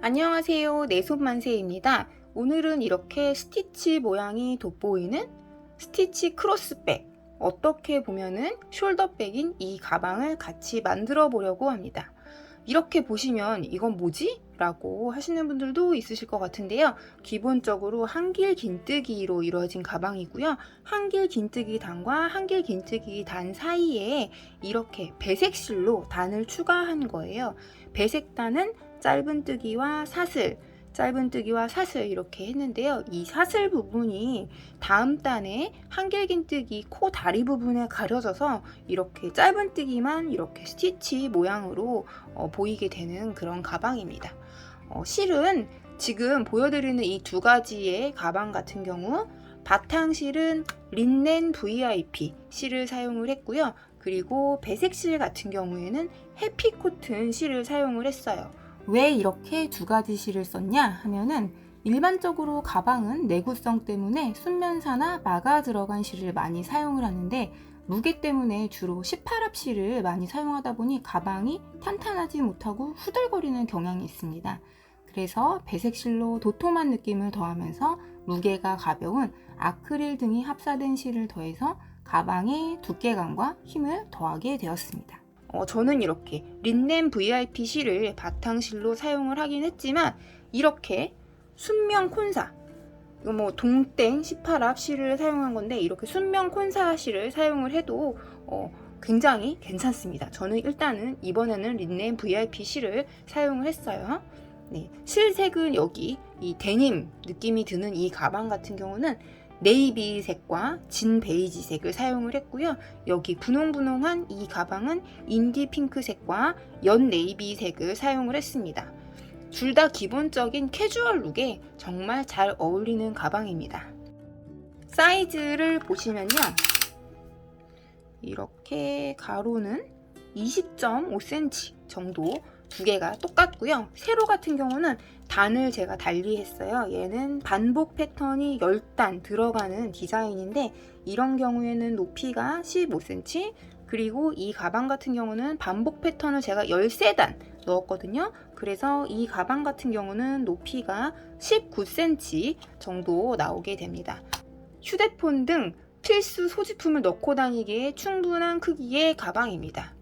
안녕하세요. 내손만세입니다. 오늘은 이렇게 스티치 모양이 돋보이는 스티치 크로스백, 어떻게 보면은 숄더백인 이 가방을 같이 만들어 보려고 합니다. 이렇게 보시면 이건 뭐지? 라고 하시는 분들도 있으실 것 같은데요. 기본적으로 한길 긴뜨기로 이루어진 가방이고요. 한길 긴뜨기 단과 한길 긴뜨기 단 사이에 이렇게 배색실로 단을 추가한 거예요. 배색단은 짧은뜨기와 사슬, 짧은뜨기와 사슬 이렇게 했는데요. 이 사슬 부분이 다음 단에 한길긴뜨기 코 다리 부분에 가려져서 이렇게 짧은뜨기만 이렇게 스티치 모양으로 보이게 되는 그런 가방입니다. 실은 지금 보여드리는 이 두 가지의 가방 같은 경우 바탕실은 린넨 VIP 실을 사용을 했고요. 그리고 배색실 같은 경우에는 해피코튼 실을 사용을 했어요. 왜 이렇게 두 가지 실을 썼냐 하면은 일반적으로 가방은 내구성 때문에 순면사나 마가 들어간 실을 많이 사용을 하는데 무게 때문에 주로 18합 실을 많이 사용하다 보니 가방이 탄탄하지 못하고 후들거리는 경향이 있습니다. 그래서 배색실로 도톰한 느낌을 더하면서 무게가 가벼운 아크릴 등이 합사된 실을 더해서 가방의 두께감과 힘을 더하게 되었습니다. 저는 이렇게 린넨 VIP 실을 바탕실로 사용을 하긴 했지만 이렇게 순면 콘사, 이거 뭐 동땡 18합 실을 사용한 건데 이렇게 순면 콘사 실을 사용을 해도 굉장히 괜찮습니다. 저는 일단은 이번에는 린넨 VIP 실을 사용을 했어요. 네, 실색은 여기 이 데님 느낌이 드는 이 가방 같은 경우는 네이비색과 진 베이지색을 사용을 했고요. 여기 분홍분홍한 이 가방은 인디 핑크색과 연 네이비색을 사용을 했습니다. 둘 다 기본적인 캐주얼 룩에 정말 잘 어울리는 가방입니다. 사이즈를 보시면요. 이렇게 가로는 20.5cm 정도 두 개가 똑같고요. 세로 같은 경우는 단을 제가 달리 했어요. 얘는 반복 패턴이 10단 들어가는 디자인인데 이런 경우에는 높이가 15cm, 그리고 이 가방 같은 경우는 반복 패턴을 제가 13단 넣었거든요. 그래서 이 가방 같은 경우는 높이가 19cm 정도 나오게 됩니다. 휴대폰 등 필수 소지품을 넣고 다니기에 충분한 크기의 가방입니다.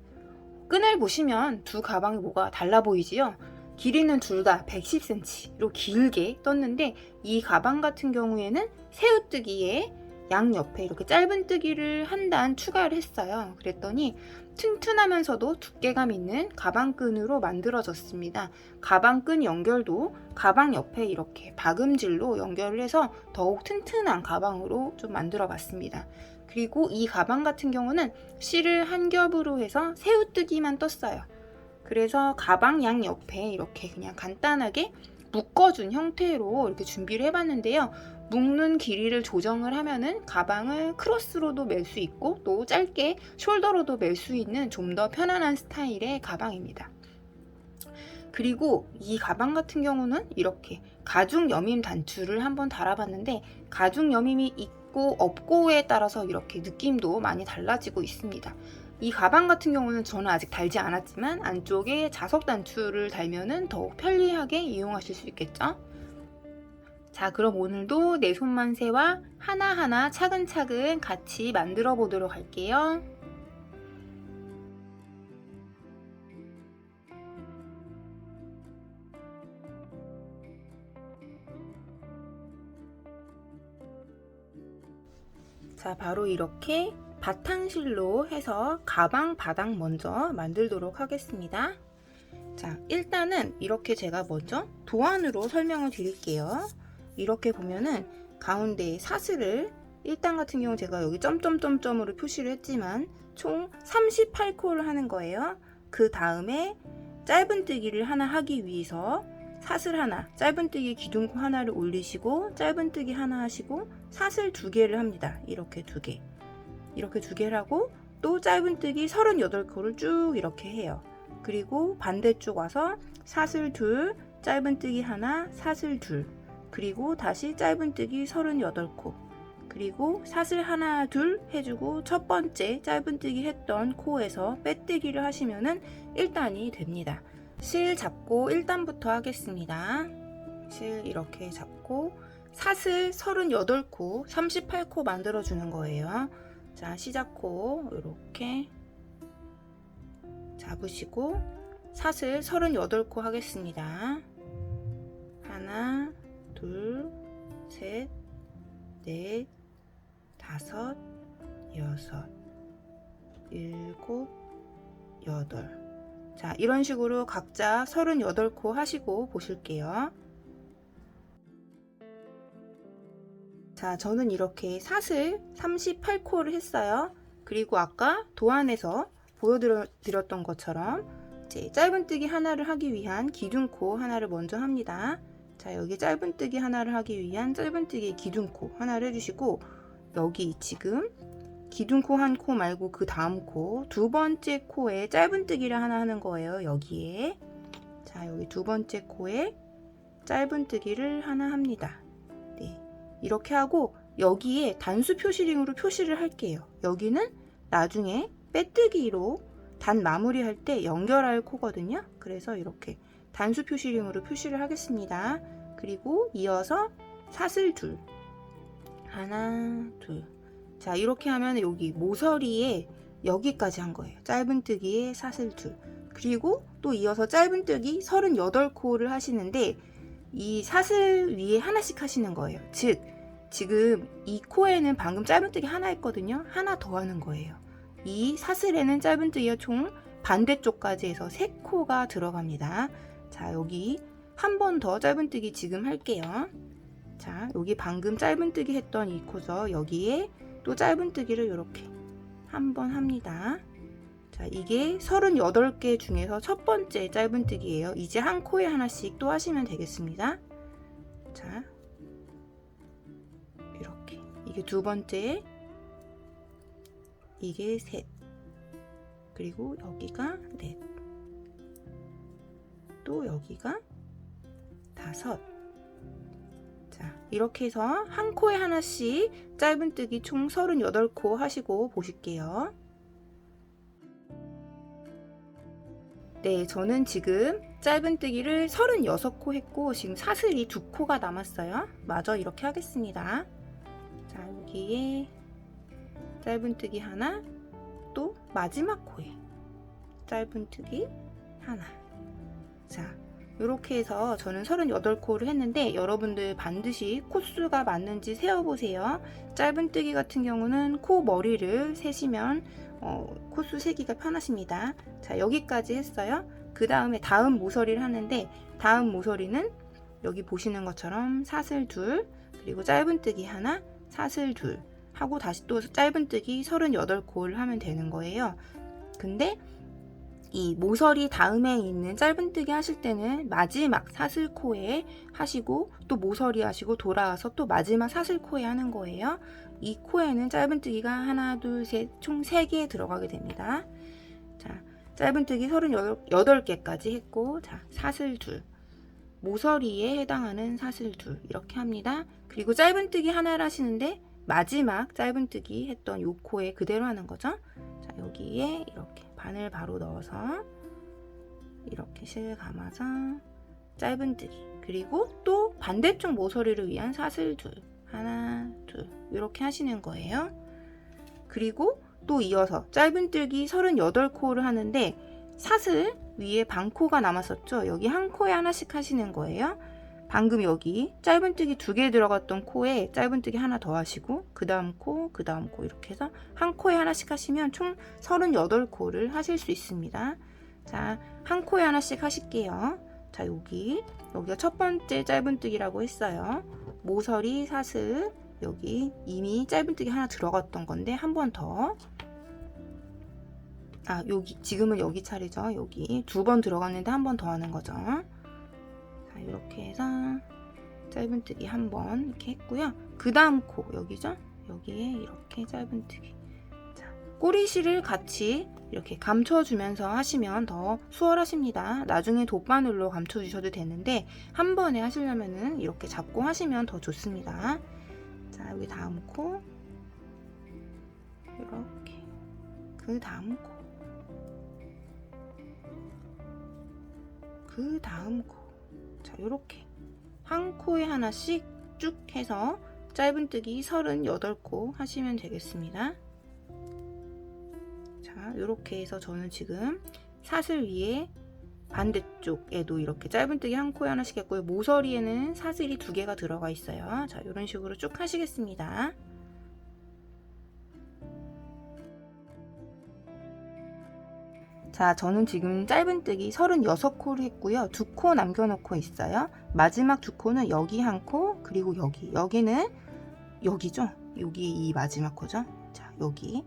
끈을 보시면 두 가방이 뭐가 달라 보이지요? 길이는 둘 다 110cm로 길게 떴는데 이 가방 같은 경우에는 새우뜨기에 양옆에 이렇게 짧은뜨기를 한 단 추가를 했어요. 그랬더니 튼튼하면서도 두께감 있는 가방끈으로 만들어졌습니다. 가방끈 연결도 가방 옆에 이렇게 박음질로 연결을 해서 더욱 튼튼한 가방으로 좀 만들어 봤습니다. 그리고 이 가방 같은 경우는 실을 한 겹으로 해서 새우뜨기만 떴어요. 그래서 가방 양 옆에 이렇게 그냥 간단하게 묶어준 형태로 이렇게 준비를 해봤는데요. 묶는 길이를 조정을 하면은 가방을 크로스로도 멜 수 있고 또 짧게 숄더로도 멜 수 있는 좀 더 편안한 스타일의 가방입니다. 그리고 이 가방 같은 경우는 이렇게 가죽 여밈 단추를 한번 달아봤는데 가죽 여밈이 있고 없고에 따라서 이렇게 느낌도 많이 달라지고 있습니다. 이 가방 같은 경우는 저는 아직 달지 않았지만 안쪽에 자석 단추를 달면은 더욱 편리하게 이용하실 수 있겠죠? 자, 그럼 오늘도 내손만세와 하나하나 차근차근 같이 만들어 보도록 할게요. 자, 바로 이렇게 바탕실로 해서 가방 바닥 먼저 만들도록 하겠습니다. 자, 일단은 이렇게 제가 먼저 도안으로 설명을 드릴게요. 이렇게 보면은 가운데에 사슬을 1단 같은 경우 제가 여기 점점점점으로 표시를 했지만 총 38코를 하는 거예요. 그 다음에 짧은뜨기를 하나 하기 위해서 사슬 하나, 짧은뜨기 기둥코 하나를 올리시고 짧은뜨기 하나 하시고 사슬 2개를 합니다. 이렇게 2개. 이렇게 2개를 하고 또 짧은뜨기 38코를 쭉 이렇게 해요. 그리고 반대쪽 와서 사슬 2, 짧은뜨기 하나, 사슬 2, 그리고 다시 짧은뜨기 38코, 그리고 사슬 하나, 둘 해주고 첫 번째 짧은뜨기 했던 코에서 빼뜨기를 하시면은 1단이 됩니다. 실 잡고 1단부터 하겠습니다. 실 이렇게 잡고 사슬 38코, 38코 만들어 주는 거예요. 자, 시작코 이렇게 잡으시고 사슬 38코 하겠습니다. 하나, 둘, 셋, 넷, 다섯, 여섯, 일곱, 여덟. 자, 이런 식으로 각자 38코 하시고 보실게요. 자, 저는 이렇게 사슬 38코를 했어요. 그리고 아까 도안에서 보여드렸던 것처럼 이제 짧은뜨기 하나를 하기 위한 기둥코 하나를 먼저 합니다. 자, 여기 짧은뜨기 하나를 하기 위한 짧은뜨기 기둥코 하나를 해주시고, 여기 지금 기둥코 한 코 말고 그 다음 코, 두 번째 코에 짧은뜨기를 하나 하는 거예요. 여기에. 자, 여기 두 번째 코에 짧은뜨기를 하나 합니다. 네, 이렇게 하고 여기에 단수 표시링으로 표시를 할게요. 여기는 나중에 빼뜨기로 단 마무리할 때 연결할 코거든요. 그래서 이렇게 단수 표시링으로 표시를 하겠습니다. 그리고 이어서 사슬 둘, 하나, 둘. 자, 이렇게 하면 여기 모서리에 여기까지 한 거예요. 짧은뜨기에 사슬 둘. 그리고 또 이어서 짧은뜨기 38코를 하시는데 이 사슬 위에 하나씩 하시는 거예요. 즉 지금 이 코에는 방금 짧은뜨기 하나 했거든요. 하나 더 하는 거예요. 이 사슬에는 짧은뜨기가 총 반대쪽까지 해서 3코가 들어갑니다. 자, 여기 한 번 더 짧은뜨기 지금 할게요. 자, 여기 방금 짧은뜨기 했던 이 코죠. 여기에 또 짧은뜨기를 이렇게 한 번 합니다. 자, 이게 38개 중에서 첫 번째 짧은뜨기예요. 이제 한 코에 하나씩 또 하시면 되겠습니다. 자, 이렇게. 이게 두 번째, 이게 셋, 그리고 여기가 넷, 또 여기가 다섯. 자, 이렇게 해서 한 코에 하나씩 짧은뜨기 총 38코 하시고 보실게요. 네, 저는 지금 짧은뜨기를 36코 했고 지금 사슬이 2코가 남았어요. 마저 이렇게 하겠습니다. 자, 여기에 짧은뜨기 하나, 또 마지막 코에 짧은뜨기 하나. 자, 이렇게 해서 저는 38코를 했는데 여러분들 반드시 코수가 맞는지 세어보세요. 짧은뜨기 같은 경우는 코 머리를 세시면 코수 세기가 편하십니다. 자, 여기까지 했어요. 그 다음에 다음 모서리를 하는데 다음 모서리는 여기 보시는 것처럼 사슬 둘, 그리고 짧은뜨기 하나, 사슬 둘 하고 다시 또 짧은뜨기 38코를 하면 되는 거예요. 근데 이 모서리 다음에 있는 짧은뜨기 하실 때는 마지막 사슬코에 하시고 또 모서리 하시고 돌아와서 또 마지막 사슬코에 하는 거예요. 이 코에는 짧은뜨기가 하나, 둘, 셋, 총 3개 들어가게 됩니다. 자, 짧은뜨기 38개까지 했고, 자, 사슬 둘, 모서리에 해당하는 사슬 둘 이렇게 합니다. 그리고 짧은뜨기 하나를 하시는데 마지막 짧은뜨기 했던 요 코에 그대로 하는 거죠. 자, 여기에 이렇게 바늘 바로 넣어서 이렇게 실 감아서 짧은뜨기, 그리고 또 반대쪽 모서리를 위한 사슬 둘, 하나, 둘 이렇게 하시는 거예요. 그리고 또 이어서 짧은뜨기 38코를 하는데 사슬 위에 반코가 남았었죠. 여기 한 코에 하나씩 하시는 거예요. 방금 여기 짧은뜨기 2개 들어갔던 코에 짧은뜨기 하나 더 하시고 그 다음 코, 그 다음 코 이렇게 해서 한 코에 하나씩 하시면 총 38코를 하실 수 있습니다. 자, 한 코에 하나씩 하실게요. 자, 여기가 첫 번째 짧은뜨기라고 했어요. 모서리 사슬, 여기 이미 짧은뜨기 하나 들어갔던 건데 한 번 더. 아, 여기 지금은 여기 차례죠. 여기 2번 들어갔는데 한 번 더 하는 거죠. 자, 이렇게 해서 짧은뜨기 한 번 이렇게 했고요. 그 다음 코 여기죠. 여기에 이렇게 짧은뜨기. 자, 꼬리실을 같이 이렇게 감춰주면서 하시면 더 수월하십니다. 나중에 돗바늘로 감춰주셔도 되는데 한 번에 하시려면은 이렇게 잡고 하시면 더 좋습니다. 자, 여기 다음 코 이렇게, 그 다음 코, 그 다음 코. 자, 요렇게 한 코에 하나씩 쭉 해서 짧은뜨기 38코 하시면 되겠습니다. 자, 요렇게 해서 저는 지금 사슬 위에 반대쪽에도 이렇게 짧은뜨기 한 코에 하나씩 했고요. 모서리에는 사슬이 2개가 들어가 있어요. 자, 이런 식으로 쭉 하시겠습니다. 자, 저는 지금 짧은뜨기 36코를 했고요. 2코 남겨놓고 있어요. 마지막 2코는 여기 한 코, 그리고 여기는 여기죠? 여기 이 마지막 코죠? 자, 여기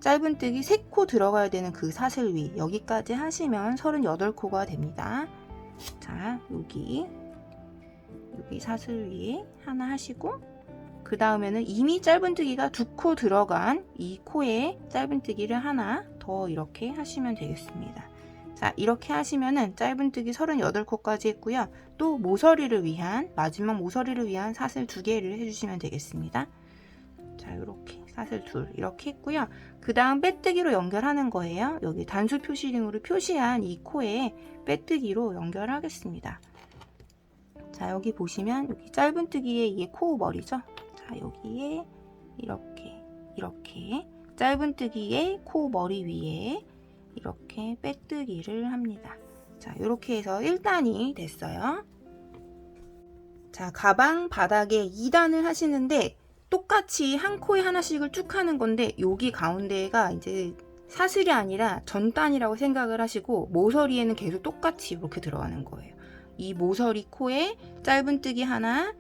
짧은뜨기 3코 들어가야 되는 그 사슬 위, 여기까지 하시면 38코가 됩니다. 자, 여기 사슬 위에 하나 하시고, 그 다음에는 이미 짧은뜨기가 2코 들어간 이 코에 짧은뜨기를 하나 더 이렇게 하시면 되겠습니다. 자, 이렇게 하시면은 짧은뜨기 38코까지 했고요. 또 마지막 모서리를 위한 사슬 2개를 해주시면 되겠습니다. 자, 이렇게 사슬 2 이렇게 했고요. 그 다음 빼뜨기로 연결하는 거예요. 여기 단수 표시링으로 표시한 이 코에 빼뜨기로 연결하겠습니다. 자, 여기 보시면 여기 짧은뜨기에 이게 코 머리죠. 자, 여기에 이렇게 짧은뜨기에 코 머리 위에 이렇게 빼뜨기를 합니다. 자, 이렇게 해서 1단이 됐어요. 자, 가방 바닥에 2단을 하시는데 똑같이 한 코에 하나씩을 쭉 하는 건데, 여기 가운데가 이제 사슬이 아니라 전단이라고 생각을 하시고 모서리에는 계속 똑같이 이렇게 들어가는 거예요. 이 모서리 코에 짧은뜨기 하나,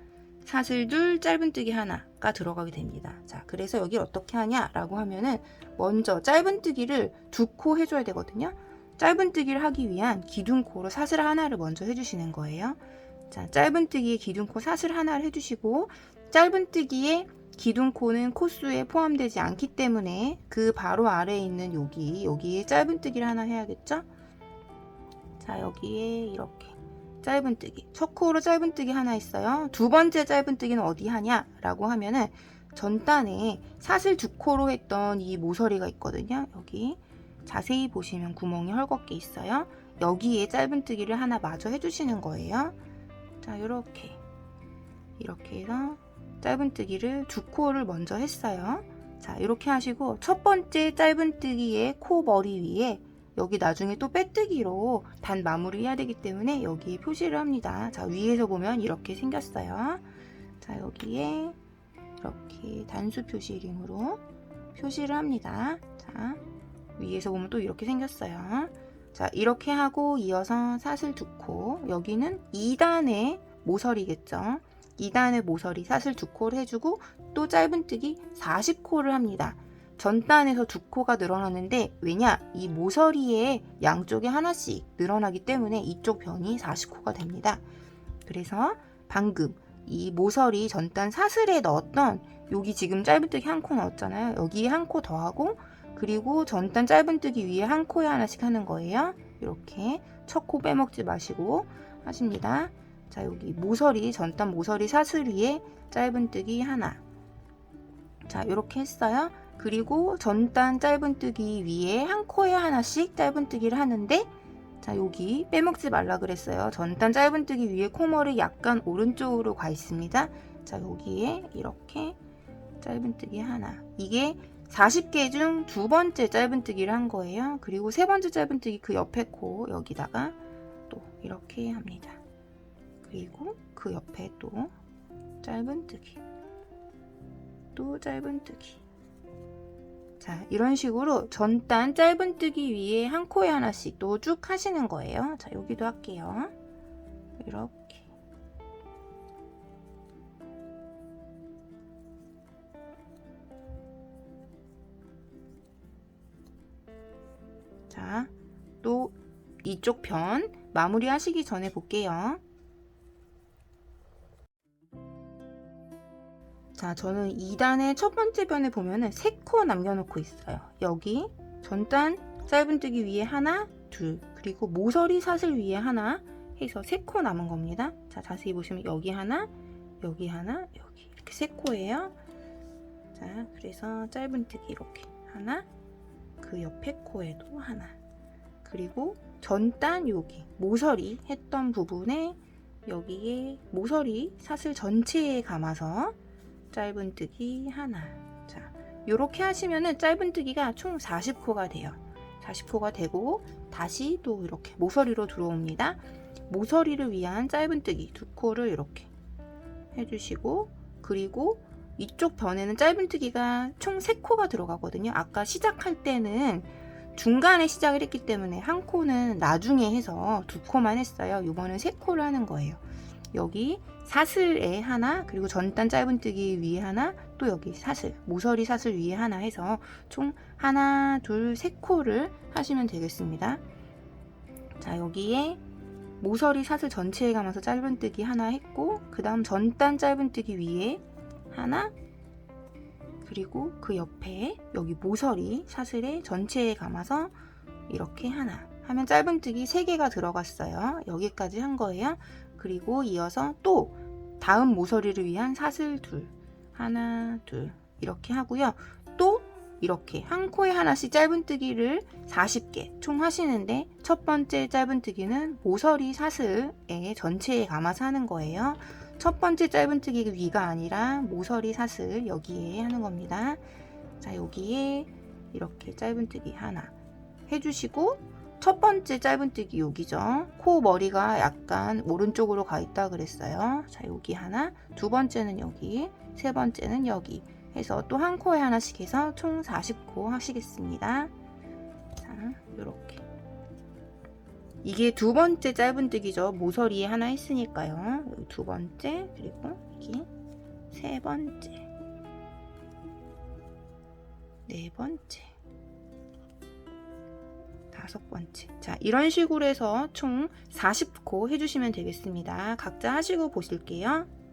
사슬 2, 짧은뜨기 하나가 들어가게 됩니다. 자, 그래서 여기를 어떻게 하냐라고 하면은 먼저 짧은뜨기를 2코 해줘야 되거든요. 짧은뜨기를 하기 위한 기둥코로 사슬 하나를 먼저 해주시는 거예요. 자, 짧은뜨기에 기둥코 사슬 하나를 해주시고, 짧은뜨기에 기둥코는 코수에 포함되지 않기 때문에 그 바로 아래에 있는 여기에 짧은뜨기를 하나 해야겠죠? 자, 여기에 이렇게 짧은뜨기, 첫 코로 짧은뜨기 하나 있어요. 두 번째 짧은뜨기는 어디 하냐 라고 하면은 전단에 사슬 2코로 했던 이 모서리가 있거든요. 여기 자세히 보시면 구멍이 헐겁게 있어요. 여기에 짧은뜨기를 하나 마저 해주시는 거예요. 자, 이렇게 해서 짧은뜨기를 2코를 먼저 했어요. 자, 이렇게 하시고 첫 번째 짧은뜨기의 코 머리 위에 여기 나중에 또 빼뜨기로 단 마무리 해야 되기 때문에 여기에 표시를 합니다. 자, 위에서 보면 이렇게 생겼어요. 자, 여기에 이렇게 단수 표시링으로 표시를 합니다. 자, 위에서 보면 또 이렇게 생겼어요. 자, 이렇게 하고 이어서 사슬 2코, 여기는 2단의 모서리겠죠. 2단의 모서리 사슬 2코를 해주고 또 짧은뜨기 40코를 합니다. 전단에서 2코가 늘어나는데, 왜냐? 이 모서리에 양쪽에 하나씩 늘어나기 때문에 이쪽 변이 40코가 됩니다. 그래서 방금 이 모서리 전단 사슬에 넣었던 여기 지금 짧은뜨기 한 코 넣었잖아요. 여기에 한 코 더하고, 그리고 전단 짧은뜨기 위에 한 코에 하나씩 하는 거예요. 이렇게 첫 코 빼먹지 마시고 하십니다. 자, 여기 모서리, 전단 모서리 사슬 위에 짧은뜨기 하나. 자, 이렇게 했어요. 그리고 전단 짧은뜨기 위에 한 코에 하나씩 짧은뜨기를 하는데, 자, 여기 빼먹지 말라 그랬어요. 전단 짧은뜨기 위에 코머리 약간 오른쪽으로 가 있습니다. 자, 여기에 이렇게 짧은뜨기 하나. 이게 40개 중 2번째 짧은뜨기를 한 거예요. 그리고 3번째 짧은뜨기 그 옆에 코 여기다가 또 이렇게 합니다. 그리고 그 옆에 또 짧은뜨기, 또 짧은뜨기. 자, 이런 식으로 전단 짧은뜨기 위에 한 코에 하나씩 또 쭉 하시는 거예요. 자, 여기도 할게요. 이렇게. 자, 또 이쪽 편 마무리 하시기 전에 볼게요. 자, 저는 2단의 첫 번째 변에 보면은 3코 남겨놓고 있어요. 여기 전단 짧은뜨기 위에 하나, 둘, 그리고 모서리 사슬 위에 하나 해서 3코 남은 겁니다. 자, 자세히 보시면 여기 하나, 여기 하나, 여기 이렇게 3코예요. 자, 그래서 짧은뜨기 이렇게 하나, 그 옆에 코에도 하나, 그리고 전단 여기 모서리 했던 부분에 여기에 모서리 사슬 전체에 감아서 짧은뜨기 하나. 자, 요렇게 하시면은 짧은뜨기가 총 40코가 돼요. 40코가 되고 다시 또 이렇게 모서리로 들어옵니다. 모서리를 위한 짧은뜨기 2코를 이렇게 해주시고, 그리고 이쪽 변에는 짧은뜨기가 총 3코가 들어가거든요. 아까 시작할 때는 중간에 시작을 했기 때문에 한 코는 나중에 해서 2코만 했어요. 이번엔 3코를 하는 거예요. 여기 사슬에 하나, 그리고 전단 짧은뜨기 위에 하나, 또 여기 사슬, 모서리 사슬 위에 하나 해서 총 하나, 둘, 3코를 하시면 되겠습니다. 자, 여기에 모서리 사슬 전체에 감아서 짧은뜨기 하나 했고, 그 다음 전단 짧은뜨기 위에 하나, 그리고 그 옆에 여기 모서리 사슬에 전체에 감아서 이렇게 하나 하면 짧은뜨기 3개가 들어갔어요. 여기까지 한 거예요. 그리고 이어서 또 다음 모서리를 위한 사슬 둘, 하나, 둘 이렇게 하고요. 또 이렇게 한 코에 하나씩 짧은뜨기를 40개 총 하시는데, 첫 번째 짧은뜨기는 모서리 사슬에 전체에 감아서 하는 거예요. 첫 번째 짧은뜨기 위가 아니라 모서리 사슬 여기에 하는 겁니다. 자, 여기에 이렇게 짧은뜨기 하나 해주시고, 첫 번째 짧은뜨기 여기죠. 코 머리가 약간 오른쪽으로 가 있다 그랬어요. 자, 여기 하나, 두 번째는 여기, 세 번째는 여기 해서 또 한 코에 하나씩 해서 총 40코 하시겠습니다. 자, 이렇게. 이게 두 번째 짧은뜨기죠. 모서리에 하나 했으니까요. 여기 두 번째, 그리고 여기 세 번째, 네 번째, 다섯 번째. 자, 이런 식으로 해서 총 40코 해주시면 되겠습니다. 각자 하시고 보실게요.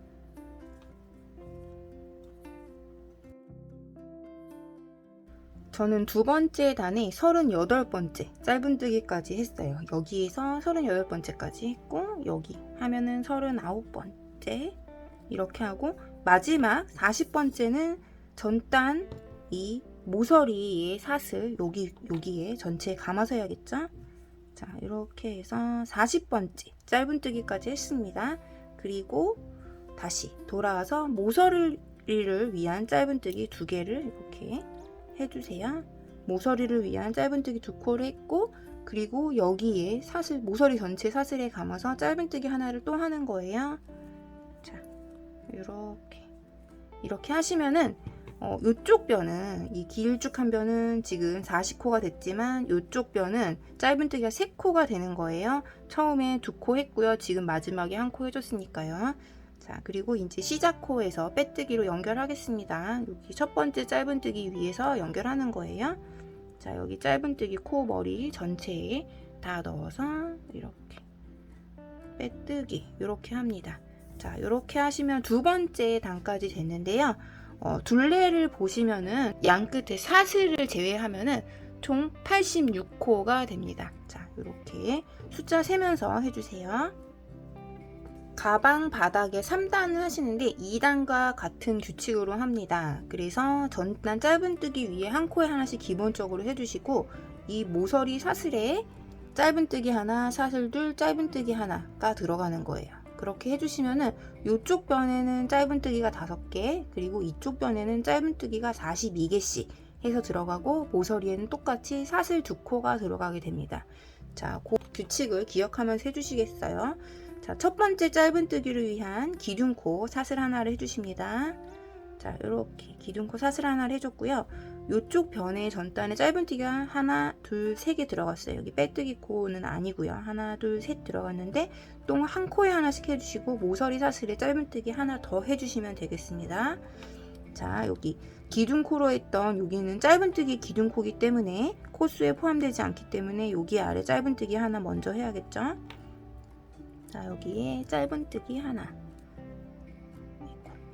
저는 두 번째 단에 38번째 짧은뜨기까지 했어요. 여기에서 38번째까지 했고, 여기 하면은 39번째 이렇게 하고, 마지막 40번째는 전단 이 모서리의 사슬 여기에 전체에 감아서 해야겠죠. 자, 이렇게 해서 40번째 짧은뜨기까지 했습니다. 그리고 다시 돌아와서 모서리를 위한 짧은뜨기 2개를 이렇게 해주세요. 모서리를 위한 짧은뜨기 2코를 했고, 그리고 여기에 사슬, 모서리 전체 사슬에 감아서 짧은뜨기 하나를 또 하는 거예요. 자, 이렇게 하시면은 이쪽 변은, 이 길쭉한 변은 지금 40코가 됐지만 이쪽 변은 짧은뜨기가 3코가 되는 거예요. 처음에 2코 했고요. 지금 마지막에 1코 해줬으니까요. 자, 그리고 이제 시작코에서 빼뜨기로 연결하겠습니다. 여기 첫 번째 짧은뜨기 위에서 연결하는 거예요. 자, 여기 짧은뜨기 코 머리 전체에 다 넣어서 이렇게 빼뜨기 이렇게 합니다. 자, 이렇게 하시면 두 번째 단까지 됐는데요. 둘레를 보시면은 양 끝에 사슬을 제외하면은 총 86코가 됩니다. 자, 이렇게 숫자 세면서 해주세요. 가방 바닥에 3단을 하시는데 2단과 같은 규칙으로 합니다. 그래서 전단 짧은뜨기 위에 한 코에 하나씩 기본적으로 해주시고, 이 모서리 사슬에 짧은뜨기 하나, 사슬 둘, 짧은뜨기 하나가 들어가는 거예요. 그렇게 해주시면은 이쪽 변에는 짧은뜨기가 5개, 그리고 이쪽 변에는 짧은뜨기가 42개씩 해서 들어가고, 모서리에는 똑같이 사슬 2코가 들어가게 됩니다. 자, 그 규칙을 기억하면서 해주시겠어요? 자, 첫 번째 짧은뜨기를 위한 기둥코 사슬 하나를 해주십니다. 자, 이렇게 기둥코 사슬 하나를 해줬고요. 이쪽 변에 전단에 짧은뜨기가 하나, 둘, 3개 들어갔어요. 여기 빼뜨기 코는 아니고요. 하나, 둘, 셋 들어갔는데 또 한 코에 하나씩 해주시고, 모서리 사슬에 짧은뜨기 하나 더 해주시면 되겠습니다. 자, 여기 기둥코로 했던 여기는 짧은뜨기 기둥코기 때문에 코수에 포함되지 않기 때문에 여기 아래 짧은뜨기 하나 먼저 해야겠죠. 자, 여기에 짧은뜨기 하나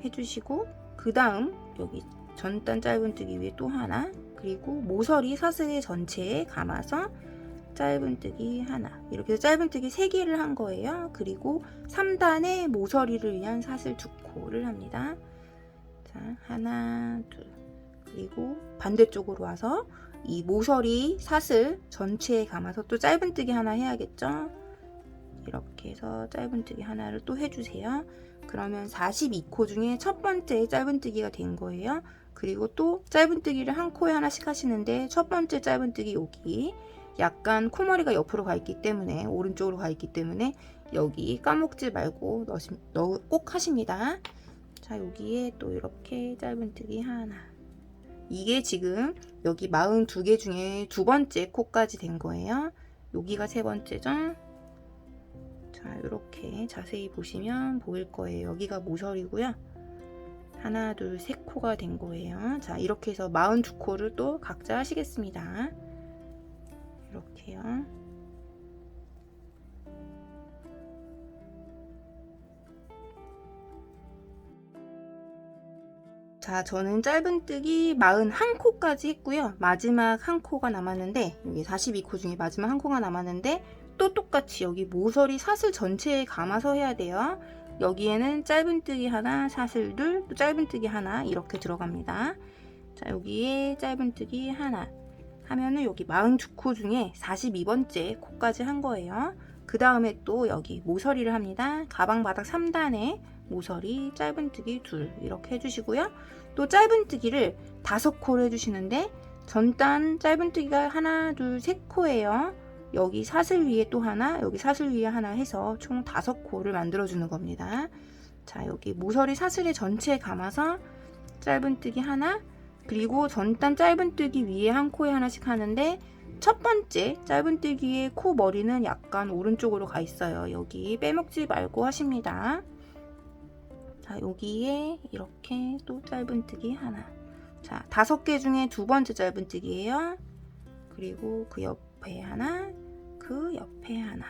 해주시고, 그 다음 여기 전단 짧은뜨기 위에 또 하나, 그리고 모서리 사슬의 전체에 감아서 짧은뜨기 하나, 이렇게 해서 짧은뜨기 3개를 한 거예요. 그리고 3단에 모서리를 위한 사슬 2코를 합니다. 자, 하나, 둘, 그리고 반대쪽으로 와서 이 모서리 사슬 전체에 감아서 또 짧은뜨기 하나 해야겠죠. 이렇게 해서 짧은뜨기 하나를 또 해주세요. 그러면 42코 중에 첫 번째 짧은뜨기가 된 거예요. 그리고 또 짧은뜨기를 한 코에 하나씩 하시는데 첫 번째 짧은뜨기 여기 약간 코머리가 옆으로 가 있기 때문에 오른쪽으로 가 있기 때문에 여기 까먹지 말고 꼭 하십니다. 자, 여기에 또 이렇게 짧은뜨기 하나. 이게 지금 여기 42개 중에 두 번째 코까지 된 거예요. 여기가 세 번째죠. 자, 이렇게 자세히 보시면 보일 거예요. 여기가 모서리고요. 하나, 둘, 셋 코가 된 거예요. 자, 이렇게 해서 42코를 또 각자 하시겠습니다. 이렇게요. 자, 저는 짧은뜨기 41코까지 했고요. 마지막 한 코가 남았는데 여기 42코 중에 마지막 한 코가 남았는데 또 똑같이 여기 모서리 사슬 전체에 감아서 해야 돼요. 여기에는 짧은뜨기 하나, 사슬 둘, 또 짧은뜨기 하나 이렇게 들어갑니다. 자, 여기에 짧은뜨기 하나 하면은 여기 42코 중에 42번째 코까지 한 거예요. 그 다음에 또 여기 모서리를 합니다. 가방 바닥 3단에 모서리 짧은뜨기 둘 이렇게 해주시고요. 또 짧은뜨기를 5코를 해주시는데 전단 짧은뜨기가 하나, 둘, 3코예요. 여기 사슬 위에 또 하나, 여기 사슬 위에 하나 해서 총 5코를 만들어주는 겁니다. 자, 여기 모서리 사슬의 전체에 감아서 짧은뜨기 하나, 그리고 전단 짧은뜨기 위에 한 코에 하나씩 하는데 첫 번째 짧은뜨기의 코 머리는 약간 오른쪽으로 가 있어요. 여기 빼먹지 말고 하십니다. 자, 여기에 이렇게 또 짧은뜨기 하나. 자, 5개 중에 두 번째 짧은뜨기예요. 그리고 그 옆에 하나, 그 옆에 하나.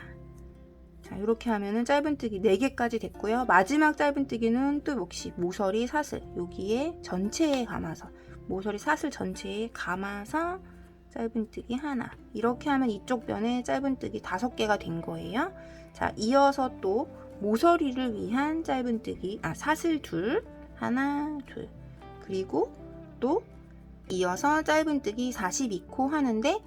자, 이렇게 하면은 짧은뜨기 4개까지 됐고요. 마지막 짧은뜨기는 또 역시 모서리 사슬 여기에 전체에 감아서 모서리 사슬 전체에 감아서 짧은뜨기 하나. 이렇게 하면 이쪽 변에 짧은뜨기 5개가 된 거예요. 자, 이어서 또 모서리를 위한 짧은뜨기 사슬 둘, 하나, 둘. 그리고 또 이어서 짧은뜨기 42코 하는데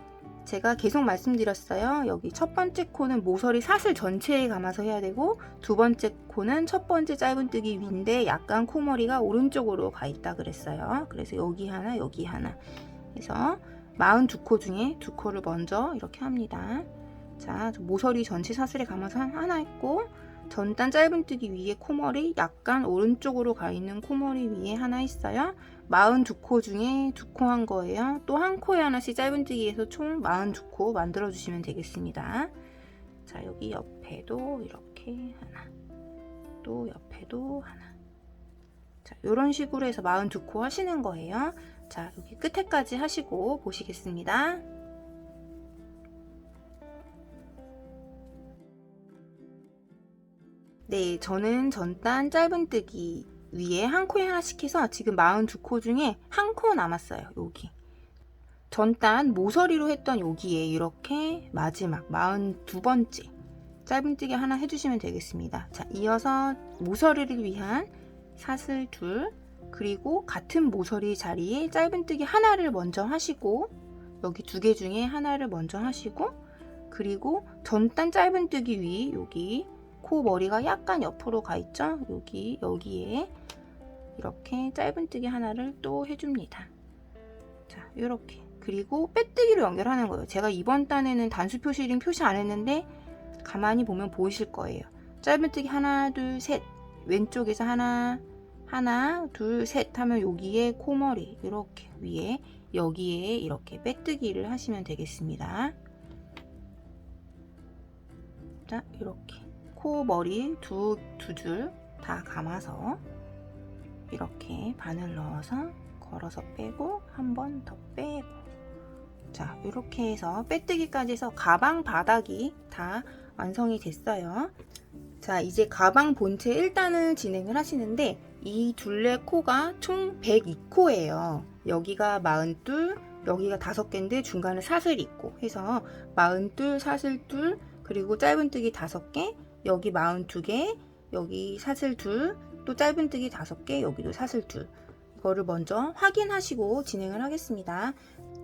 제가 계속 말씀드렸어요. 여기 첫 번째 코는 모서리 사슬 전체에 감아서 해야 되고 두 번째 코는 첫 번째 짧은뜨기 위인데 약간 코머리가 오른쪽으로 가 있다 그랬어요. 그래서 여기 하나, 여기 하나 해서 42코 중에 2코를 먼저 이렇게 합니다. 자, 모서리 전체 사슬에 감아서 하나 했고 전단 짧은뜨기 위에 코머리 약간 오른쪽으로 가 있는 코머리 위에 하나 있어요. 42코 중에 2코 한 거예요. 또 한 코에 하나씩 짧은뜨기해서 총 42코 만들어 주시면 되겠습니다. 자, 여기 옆에도 이렇게 하나, 또 옆에도 하나. 자, 이런 식으로 해서 42코 하시는 거예요. 자, 여기 끝에까지 하시고 보시겠습니다. 네, 저는 전단 짧은뜨기 위에 한 코에 하나씩 해서 지금 42코 중에 한 코 남았어요. 여기 전단 모서리로 했던 여기에 이렇게 마지막 42번째 짧은뜨기 하나 해주시면 되겠습니다. 자, 이어서 모서리를 위한 사슬 둘, 그리고 같은 모서리 자리에 짧은뜨기 하나를 먼저 하시고 여기 2개 중에 하나를 먼저 하시고 그리고 전단 짧은뜨기 위 여기 코 머리가 약간 옆으로 가 있죠? 여기에 이렇게 짧은뜨기 하나를 또 해줍니다. 자, 이렇게. 그리고 빼뜨기로 연결하는 거예요. 제가 이번 단에는 단수 표시 표시 안 했는데 가만히 보면 보이실 거예요. 짧은뜨기 하나, 둘, 셋. 왼쪽에서 하나, 둘, 셋 하면 여기에 코머리 이렇게 위에 여기에 이렇게 빼뜨기를 하시면 되겠습니다. 자, 이렇게. 코 머리 두 줄 다 감아서 이렇게 바늘 넣어서 걸어서 빼고 한 번 더 빼고 자, 이렇게 해서 빼뜨기까지 해서 가방 바닥이 다 완성이 됐어요. 자, 이제 가방 본체 1단을 진행을 하시는데 이 둘레 코가 총 102코예요. 여기가 42, 여기가 5개인데 중간에 사슬이 있고 해서 42, 사슬 둘, 그리고 짧은뜨기 5개, 여기 42개, 여기 사슬 둘, 또 짧은뜨기 5개, 여기도 사슬 둘. 이거를 먼저 확인하시고 진행을 하겠습니다.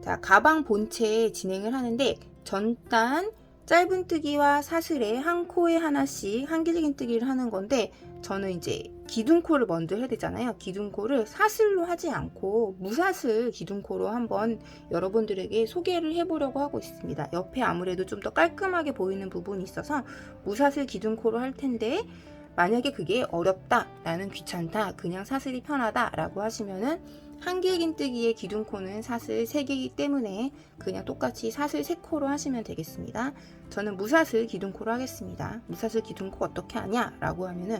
자, 가방 본체 진행을 하는데 전단 짧은뜨기와 사슬에 한 코에 하나씩 한길긴뜨기를 하는 건데 저는 이제 기둥코를 먼저 해야 되잖아요. 기둥코를 사슬로 하지 않고 무사슬 기둥코로 한번 여러분들에게 소개를 해보려고 하고 있습니다. 옆에 아무래도 좀 더 깔끔하게 보이는 부분이 있어서 무사슬 기둥코로 할 텐데 만약에 그게 어렵다, 나는 귀찮다, 그냥 사슬이 편하다 라고 하시면은 한길긴뜨기의 기둥코는 사슬 3개이기 때문에 그냥 똑같이 사슬 3코로 하시면 되겠습니다. 저는 무사슬 기둥코로 하겠습니다. 무사슬 기둥코 어떻게 하냐 라고 하면은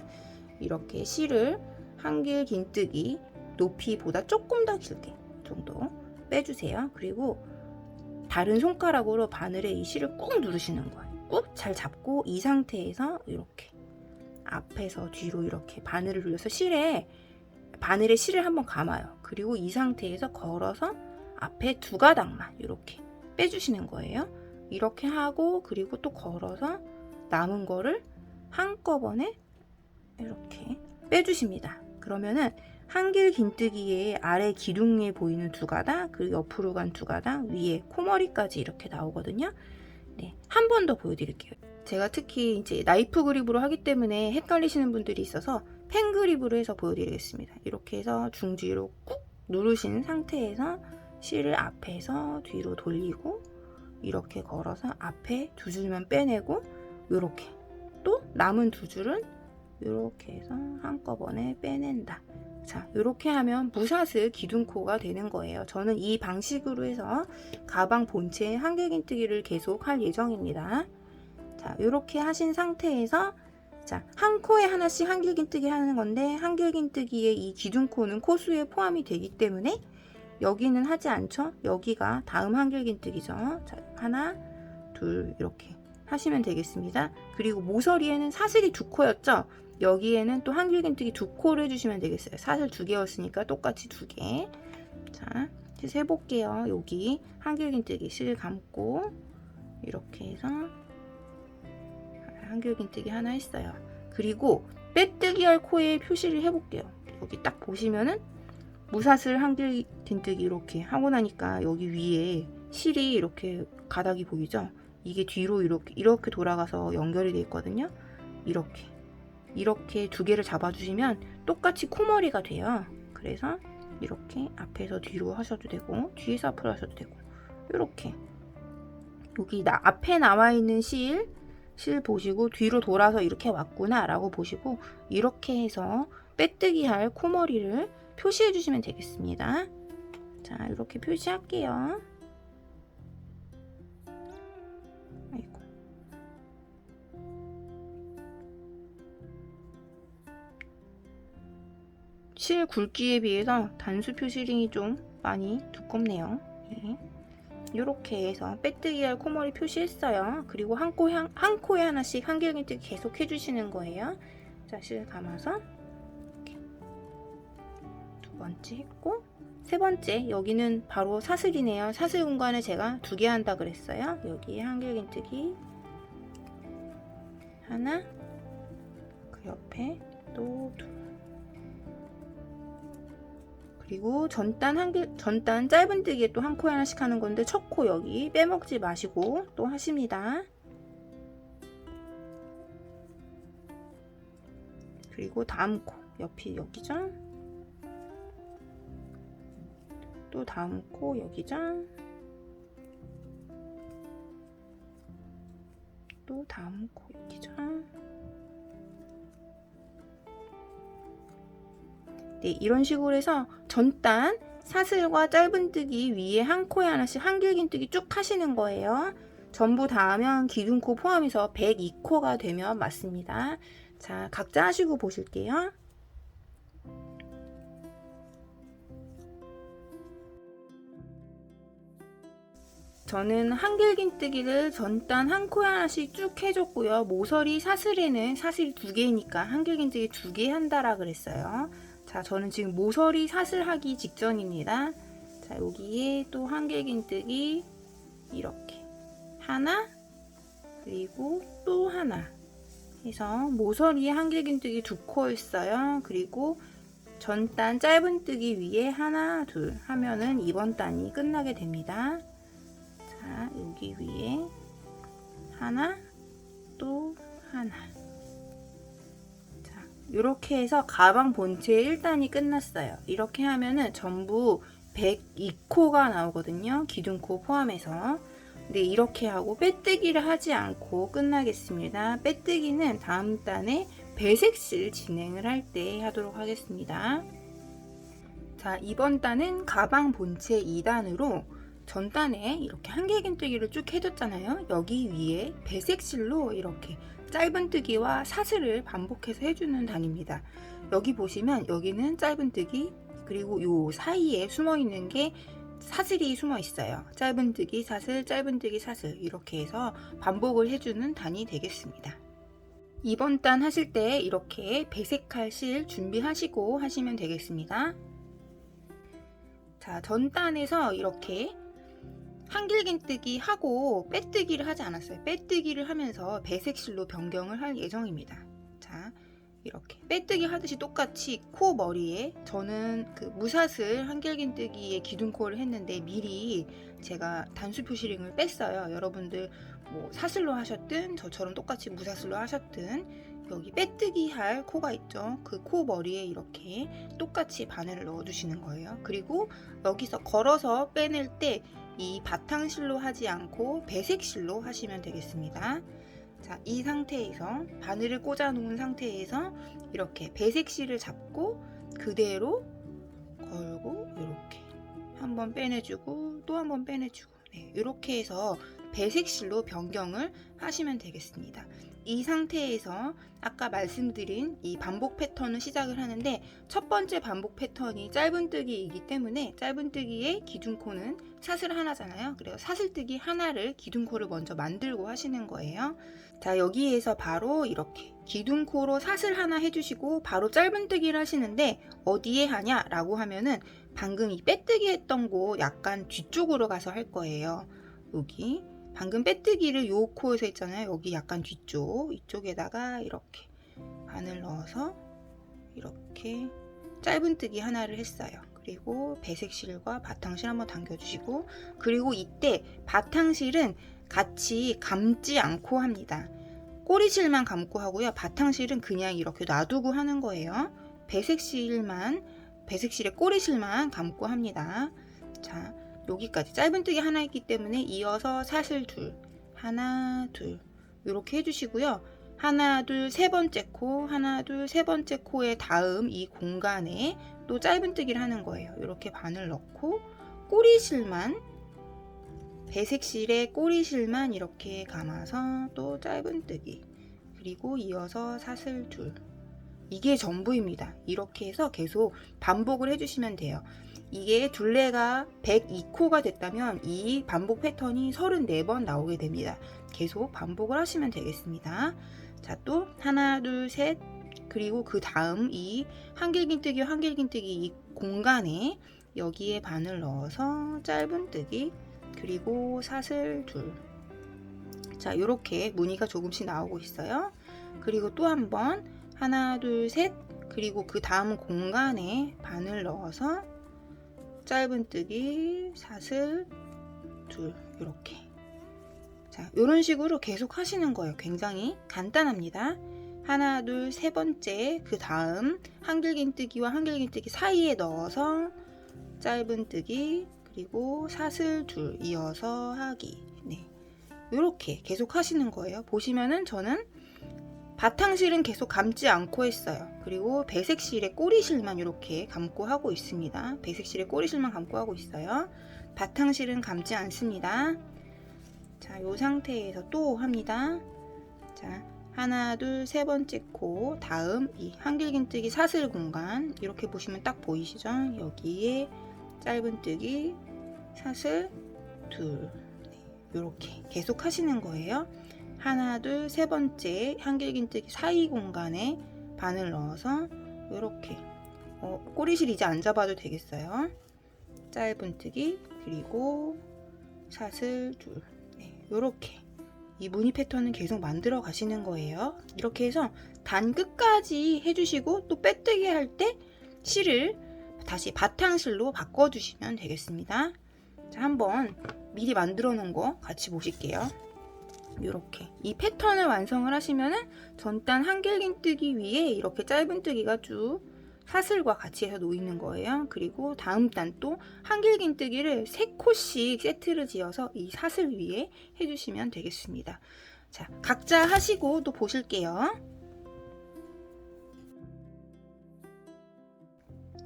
이렇게 실을 한길긴뜨기 높이보다 조금 더 길게 정도 빼주세요. 그리고 다른 손가락으로 바늘에 이 실을 꾹 누르시는 거예요. 꾹 잘 잡고 이 상태에서 이렇게 앞에서 뒤로 이렇게 바늘을 돌려서 바늘에 실을 한번 감아요. 그리고 이 상태에서 걸어서 앞에 2가닥만 이렇게 빼주시는 거예요. 이렇게 하고 그리고 또 걸어서 남은 거를 한꺼번에 이렇게 빼주십니다. 그러면은 한길긴뜨기의 아래 기둥에 보이는 2가닥, 그리고 옆으로 간 2가닥, 위에 코머리까지 이렇게 나오거든요. 네, 한 번 더 보여드릴게요. 제가 특히 이제 나이프 그립으로 하기 때문에 헷갈리시는 분들이 있어서 펜 그립으로 해서 보여드리겠습니다. 이렇게 해서 중지로 꾹 누르신 상태에서 실을 앞에서 뒤로 돌리고 이렇게 걸어서 앞에 2줄만 빼내고 이렇게 또 남은 2줄은 이렇게 해서 한꺼번에 빼낸다. 자, 이렇게 하면 무사슬 기둥코가 되는 거예요. 저는 이 방식으로 해서 가방 본체에 한길긴뜨기를 계속 할 예정입니다. 자, 이렇게 하신 상태에서 자, 한 코에 하나씩 한길긴뜨기 하는 건데 한길긴뜨기의 이 기둥코는 코수에 포함이 되기 때문에 여기는 하지 않죠? 여기가 다음 한길긴뜨기죠. 자, 하나, 둘 이렇게 하시면 되겠습니다. 그리고 모서리에는 사슬이 2코였죠? 여기에는 또 한길긴뜨기 2코를 해주시면 되겠어요. 사슬 2개였으니까 똑같이 2개. 자, 해서 해볼게요. 여기 한길긴뜨기 실 감고 이렇게 해서 한길긴뜨기 하나 했어요. 그리고 빼뜨기 할 코에 표시를 해볼게요. 여기 딱 보시면은 무사슬 한길긴뜨기 이렇게 하고 나니까 여기 위에 실이 이렇게 가닥이 보이죠? 이게 뒤로 이렇게 돌아가서 연결이 되어 있거든요. 이렇게 2개를 잡아주시면 똑같이 코머리가 돼요. 그래서 이렇게 앞에서 뒤로 하셔도 되고 뒤에서 앞으로 하셔도 되고 이렇게 여기 앞에 나와 있는 실 보시고 뒤로 돌아서 이렇게 왔구나 라고 보시고 이렇게 해서 빼뜨기 할 코머리를 표시해 주시면 되겠습니다. 자, 이렇게 표시할게요. 아이고. 실 굵기에 비해서 단수 표시링이 좀 많이 두껍네요. 네. 이렇게 해서 빼뜨기 할 코머리 표시했어요. 그리고 한 코에 하나씩 한길긴뜨기 계속 해주시는 거예요. 자, 실 감아서 이렇게 2번째 했고 3번째 여기는 바로 사슬이네요. 사슬 공간을 제가 2개 한다 그랬어요. 여기에 한길긴뜨기 하나, 그 옆에 또 2. 그리고 전단 짧은뜨기에 또 한 코에 하나씩 하는 건데 첫 코 여기 빼먹지 마시고 또 하십니다. 그리고 다음 코 옆이 여기죠. 또 다음 코 여기죠. 또 다음 코 여기죠. 네, 이런 식으로 해서 전단 사슬과 짧은뜨기 위에 한 코에 하나씩 한길긴뜨기 쭉 하시는 거예요. 전부 다 하면 기둥코 포함해서 102코가 되면 맞습니다. 자, 각자 하시고 보실게요. 저는 한길긴뜨기를 전단 한 코에 하나씩 쭉 해줬고요. 모서리 사슬에는 사슬이 2개니까 한길긴뜨기 2개 한다라 그랬어요. 자, 저는 지금 모서리 사슬 하기 직전입니다. 자, 여기에 또 한길긴뜨기 이렇게 하나, 그리고 또 하나 해서 모서리에 한길긴뜨기 2코 했어요. 그리고 전단 짧은뜨기 위에 하나, 둘 하면은 이번 단이 끝나게 됩니다. 자, 여기 위에 하나, 또 하나. 자, 이렇게 해서 가방 본체 1단이 끝났어요. 이렇게 하면은 전부 102코가 나오거든요. 기둥코 포함해서. 근데 이렇게 하고 빼뜨기를 하지 않고 끝나겠습니다. 빼뜨기는 다음 단에 배색실 진행을 할 때 하도록 하겠습니다. 자, 이번 단은 가방 본체 2단으로 전단에 이렇게 한길긴뜨기를 쭉 해줬잖아요. 여기 위에 배색실로 이렇게 짧은뜨기와 사슬을 반복해서 해주는 단입니다. 여기 보시면 여기는 짧은뜨기, 그리고 요 사이에 숨어있는 게 사슬이 숨어 있어요. 짧은뜨기, 사슬, 짧은뜨기, 사슬 이렇게 해서 반복을 해주는 단이 되겠습니다. 이번 단 하실 때 이렇게 배색할 실 준비하시고 하시면 되겠습니다. 자, 전 단에서 이렇게 한길긴뜨기 하고 빼뜨기를 하지 않았어요. 빼뜨기를 하면서 배색실로 변경을 할 예정입니다. 자, 이렇게 빼뜨기 하듯이 똑같이 코 머리에 저는 그 무사슬 한길긴뜨기의 기둥코를 했는데 미리 제가 단수 표시링을 뺐어요. 여러분들 뭐 사슬로 하셨든 저처럼 똑같이 무사슬로 하셨든 여기 빼뜨기 할 코가 있죠. 그 코 머리에 이렇게 똑같이 바늘을 넣어 주시는 거예요. 그리고 여기서 걸어서 빼낼 때 이 바탕실로 하지 않고 배색실로 하시면 되겠습니다. 자, 이 상태에서 바늘을 꽂아 놓은 상태에서 이렇게 배색실을 잡고 그대로 걸고 이렇게 한번 빼내주고 또 한번 빼내주고, 네, 이렇게 해서 배색실로 변경을 하시면 되겠습니다. 이 상태에서 아까 말씀드린 이 반복 패턴을 시작을 하는데 첫 번째 반복 패턴이 짧은뜨기이기 때문에 짧은뜨기의 기둥코는 사슬 하나잖아요. 그래서 사슬뜨기 하나를 기둥코를 먼저 만들고 하시는 거예요. 자, 여기에서 바로 이렇게 기둥코로 사슬 하나 해주시고 바로 짧은뜨기를 하시는데 어디에 하냐 라고 하면은 방금 이 빼뜨기 했던 곳 약간 뒤쪽으로 가서 할 거예요. 여기 방금 빼뜨기를 요 코에서 했잖아요. 여기 약간 뒤쪽, 이쪽에다가 이렇게 바늘 넣어서 이렇게 짧은뜨기 하나를 했어요. 그리고 배색실과 바탕실 한번 당겨주시고, 그리고 이때 바탕실은 같이 감지 않고 합니다. 꼬리실만 감고 하고요. 바탕실은 그냥 이렇게 놔두고 하는 거예요. 배색실의 꼬리실만 감고 합니다. 자, 여기까지 짧은뜨기 하나 있기 때문에 이어서 사슬 둘, 하나, 둘 이렇게 해주시고요. 하나, 둘, 세 번째 코, 하나, 둘, 세 번째 코의 다음 이 공간에 또 짧은뜨기를 하는 거예요. 이렇게 바늘 넣고 꼬리실만, 배색실의 꼬리실만 이렇게 감아서 또 짧은뜨기, 그리고 이어서 사슬 둘. 이게 전부입니다. 이렇게 해서 계속 반복을 해주시면 돼요. 이게 둘레가 102코가 됐다면 이 반복 패턴이 34번 나오게 됩니다. 계속 반복을 하시면 되겠습니다. 자, 또 하나, 둘, 셋, 그리고 그 다음 이 한길긴뜨기 이 공간에 여기에 바늘 넣어서 짧은뜨기, 그리고 사슬 둘. 자, 이렇게 무늬가 조금씩 나오고 있어요. 그리고 또 한 번 하나, 둘, 셋, 그리고 그 다음 공간에 바늘 넣어서 짧은뜨기, 사슬 둘, 이렇게. 자, 이런 식으로 계속 하시는 거예요. 굉장히 간단합니다. 하나, 둘, 세 번째, 그 다음 한길긴뜨기와 한길긴뜨기 사이에 넣어서 짧은뜨기, 그리고 사슬 둘 이어서 하기. 네, 이렇게 계속 하시는 거예요. 보시면은 저는 바탕실은 계속 감지 않고 했어요. 그리고 배색실의 꼬리실만 이렇게 감고 하고 있습니다. 배색실의 꼬리실만 감고 하고 있어요. 바탕실은 감지 않습니다. 자, 이 상태에서 또 합니다. 자, 하나, 둘, 세 번째 코, 다음 이 한길긴뜨기 사슬 공간 이렇게 보시면 딱 보이시죠? 여기에 짧은뜨기, 사슬 둘, 이렇게 계속 하시는 거예요. 하나, 둘, 세 번째 한길긴뜨기 사이 공간에 바늘 넣어서 이렇게 꼬리실 이제 안 잡아도 되겠어요. 짧은뜨기, 그리고 사슬 둘, 네, 이렇게 이 무늬 패턴은 계속 만들어 가시는 거예요. 이렇게 해서 단 끝까지 해주시고 또 빼뜨기 할 때 실을 다시 바탕실로 바꿔주시면 되겠습니다. 자, 한번 미리 만들어 놓은 거 같이 보실게요. 이렇게 이 패턴을 완성을 하시면은 전단 한길긴뜨기 위에 이렇게 짧은뜨기가 쭉 사슬과 같이 해서 놓이는 거예요. 그리고 다음 단 또 한길긴뜨기를 3코씩 세트를 지어서 이 사슬 위에 해주시면 되겠습니다. 자, 각자 하시고 또 보실게요.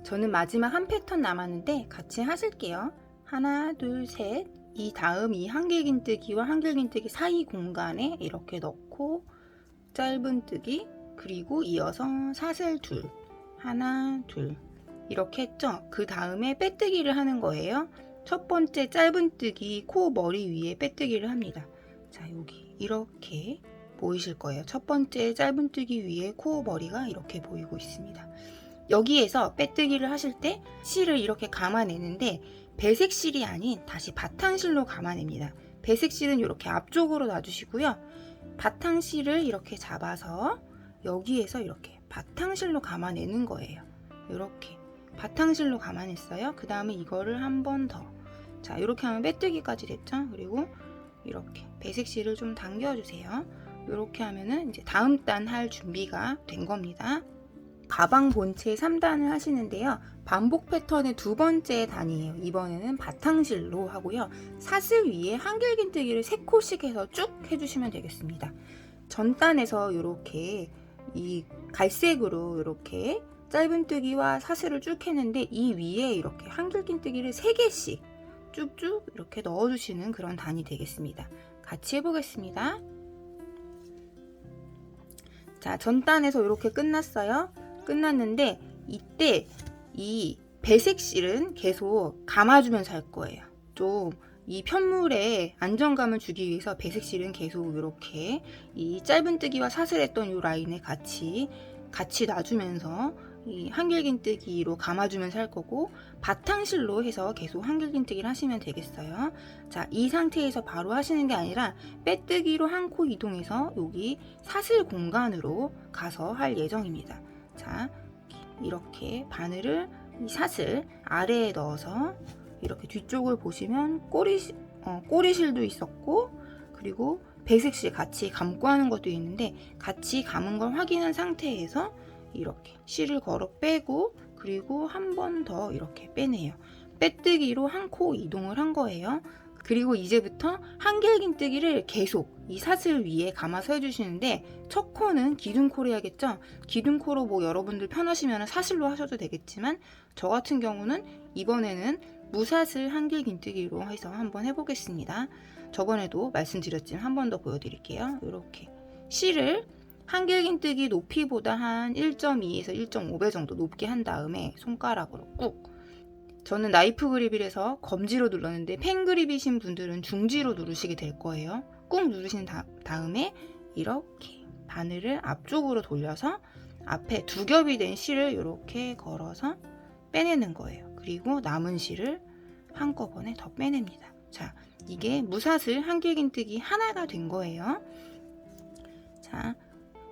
저는 마지막 한 패턴 남았는데 같이 하실게요. 하나, 둘, 셋. 이 다음 이 한길긴뜨기와 한길긴뜨기 사이 공간에 이렇게 넣고 짧은뜨기, 그리고 이어서 사슬 둘, 하나, 둘 이렇게 했죠. 그 다음에 빼뜨기를 하는 거예요. 첫 번째 짧은뜨기 코 머리 위에 빼뜨기를 합니다. 자, 여기 이렇게 보이실 거예요. 첫 번째 짧은뜨기 위에 코 머리가 이렇게 보이고 있습니다. 여기에서 빼뜨기를 하실 때 실을 이렇게 감아내는데 배색 실이 아닌 다시 바탕실로 감아냅니다. 배색 실은 이렇게 앞쪽으로 놔주시고요. 바탕실을 이렇게 잡아서 여기에서 이렇게 바탕실로 감아내는 거예요. 이렇게 바탕실로 감아냈어요. 그 다음에 이거를 한 번 더. 자, 이렇게 하면 빼뜨기까지 됐죠. 그리고 이렇게 배색 실을 좀 당겨주세요. 이렇게 하면은 이제 다음 단 할 준비가 된 겁니다. 가방 본체 3단을 하시는데요. 반복 패턴의 두 번째 단이에요. 이번에는 바탕실로 하고요. 사슬 위에 한길긴뜨기를 3코씩 해서 쭉 해주시면 되겠습니다. 전단에서 이렇게 이 갈색으로 이렇게 짧은뜨기와 사슬을 쭉 했는데 이 위에 이렇게 한길긴뜨기를 3개씩 쭉쭉 이렇게 넣어주시는 그런 단이 되겠습니다. 같이 해보겠습니다. 자, 전단에서 이렇게 끝났어요. 끝났는데 이때 이 배색 실은 계속 감아주면서 할 거예요. 좀 이 편물에 안정감을 주기 위해서 배색 실은 계속 이렇게 이 짧은뜨기와 사슬했던 이 라인에 같이 놔주면서 이 한길긴뜨기로 감아주면서 할 거고, 바탕실로 해서 계속 한길긴뜨기를 하시면 되겠어요. 자, 이 상태에서 바로 하시는 게 아니라 빼뜨기로 한 코 이동해서 여기 사슬 공간으로 가서 할 예정입니다. 자, 이렇게 바늘을 이 사슬 아래에 넣어서 이렇게 뒤쪽을 보시면 꼬리실도 있었고, 그리고 배색실 같이 감고 하는 것도 있는데 같이 감은 걸 확인한 상태에서 이렇게 실을 걸어 빼고, 그리고 한 번 더 이렇게 빼내요. 빼뜨기로 한 코 이동을 한 거예요. 그리고 이제부터 한길긴뜨기를 계속 이 사슬 위에 감아서 해주시는데, 첫 코는 기둥코로 해야겠죠. 기둥코로 뭐 여러분들 편하시면 사슬로 하셔도 되겠지만, 저 같은 경우는 이번에는 무사슬 한길긴뜨기로 해서 한번 해보겠습니다. 저번에도 말씀드렸지만 한 번 더 보여드릴게요. 이렇게 실을 한길긴뜨기 높이보다 한 1.2에서 1.5배 정도 높게 한 다음에 손가락으로 꾹, 저는 나이프 그립이라서 검지로 눌렀는데 펜 그립이신 분들은 중지로 누르시게 될 거예요. 꾹 누르신 다음에 이렇게 바늘을 앞쪽으로 돌려서 앞에 두 겹이 된 실을 이렇게 걸어서 빼내는 거예요. 그리고 남은 실을 한꺼번에 더 빼냅니다. 자, 이게 무사슬 한길긴뜨기 하나가 된 거예요. 자,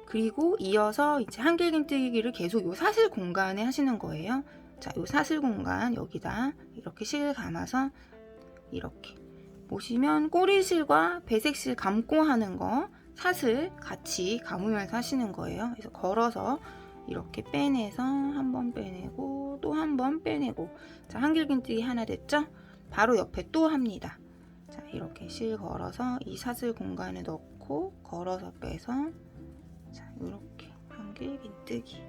그리고 이어서 이제 한길긴뜨기를 계속 이 사슬 공간에 하시는 거예요. 자, 이 사슬 공간 여기다 이렇게 실 감아서 이렇게 보시면 꼬리실과 배색실 감고 하는 거 사슬 같이 감으면서 하시는 거예요. 그래서 걸어서 이렇게 빼내서 한 번 빼내고 또 한 번 빼내고. 자, 한길긴뜨기 하나 됐죠? 바로 옆에 또 합니다. 자, 이렇게 실 걸어서 이 사슬 공간에 넣고 걸어서 빼서, 자, 이렇게 한길긴뜨기.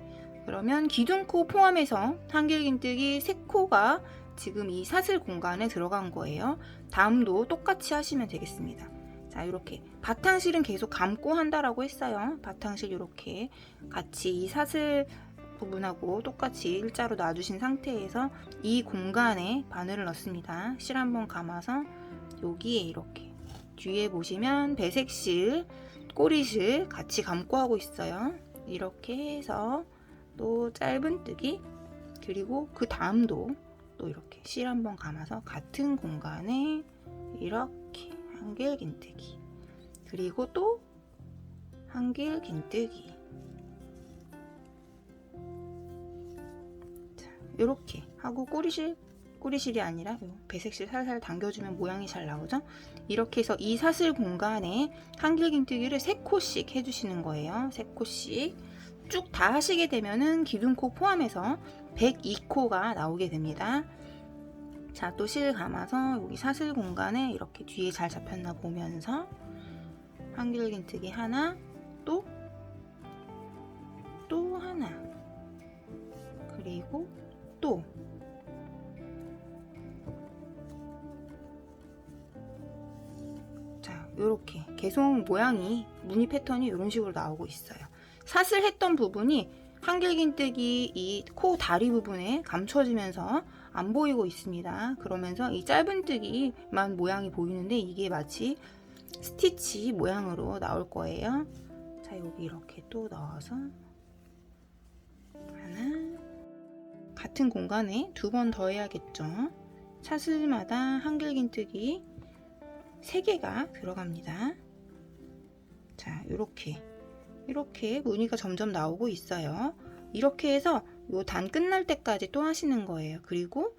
그러면 기둥코 포함해서 한길긴뜨기 3코가 지금 이 사슬 공간에 들어간 거예요. 다음도 똑같이 하시면 되겠습니다. 자, 이렇게 바탕실은 계속 감고 한다라고 했어요. 바탕실 이렇게 같이 이 사슬 부분하고 똑같이 일자로 놔주신 상태에서 이 공간에 바늘을 넣습니다. 실 한번 감아서 여기에 이렇게 뒤에 보시면 배색실, 꼬리실 같이 감고 하고 있어요. 이렇게 해서 또 짧은뜨기, 그리고 그 다음도 또 이렇게 실 한번 감아서 같은 공간에 이렇게 한길긴뜨기, 그리고 또 한길긴뜨기. 자, 이렇게 하고 꼬리실이 아니라 배색실 살살 당겨주면 모양이 잘 나오죠. 이렇게 해서 이 사슬 공간에 한길긴뜨기를 3코씩 해주시는 거예요. 3코씩 쭉 다 하시게 되면은 기둥코 포함해서 102코가 나오게 됩니다. 자, 또 실 감아서 여기 사슬 공간에 이렇게 뒤에 잘 잡혔나 보면서 한길긴뜨기 하나, 또 하나, 그리고 또 자, 요렇게 계속 모양이 무늬 패턴이 이런 식으로 나오고 있어요. 사슬 했던 부분이 한길긴뜨기 이 코 다리 부분에 감춰지면서 안 보이고 있습니다. 그러면서 이 짧은뜨기만 모양이 보이는데 이게 마치 스티치 모양으로 나올 거예요. 자, 여기 이렇게 또 넣어서 하나, 같은 공간에 2번 더 해야겠죠. 사슬마다 한길긴뜨기 3개가 들어갑니다. 자, 이렇게 무늬가 점점 나오고 있어요. 이렇게 해서 요 단 끝날 때까지 또 하시는 거예요. 그리고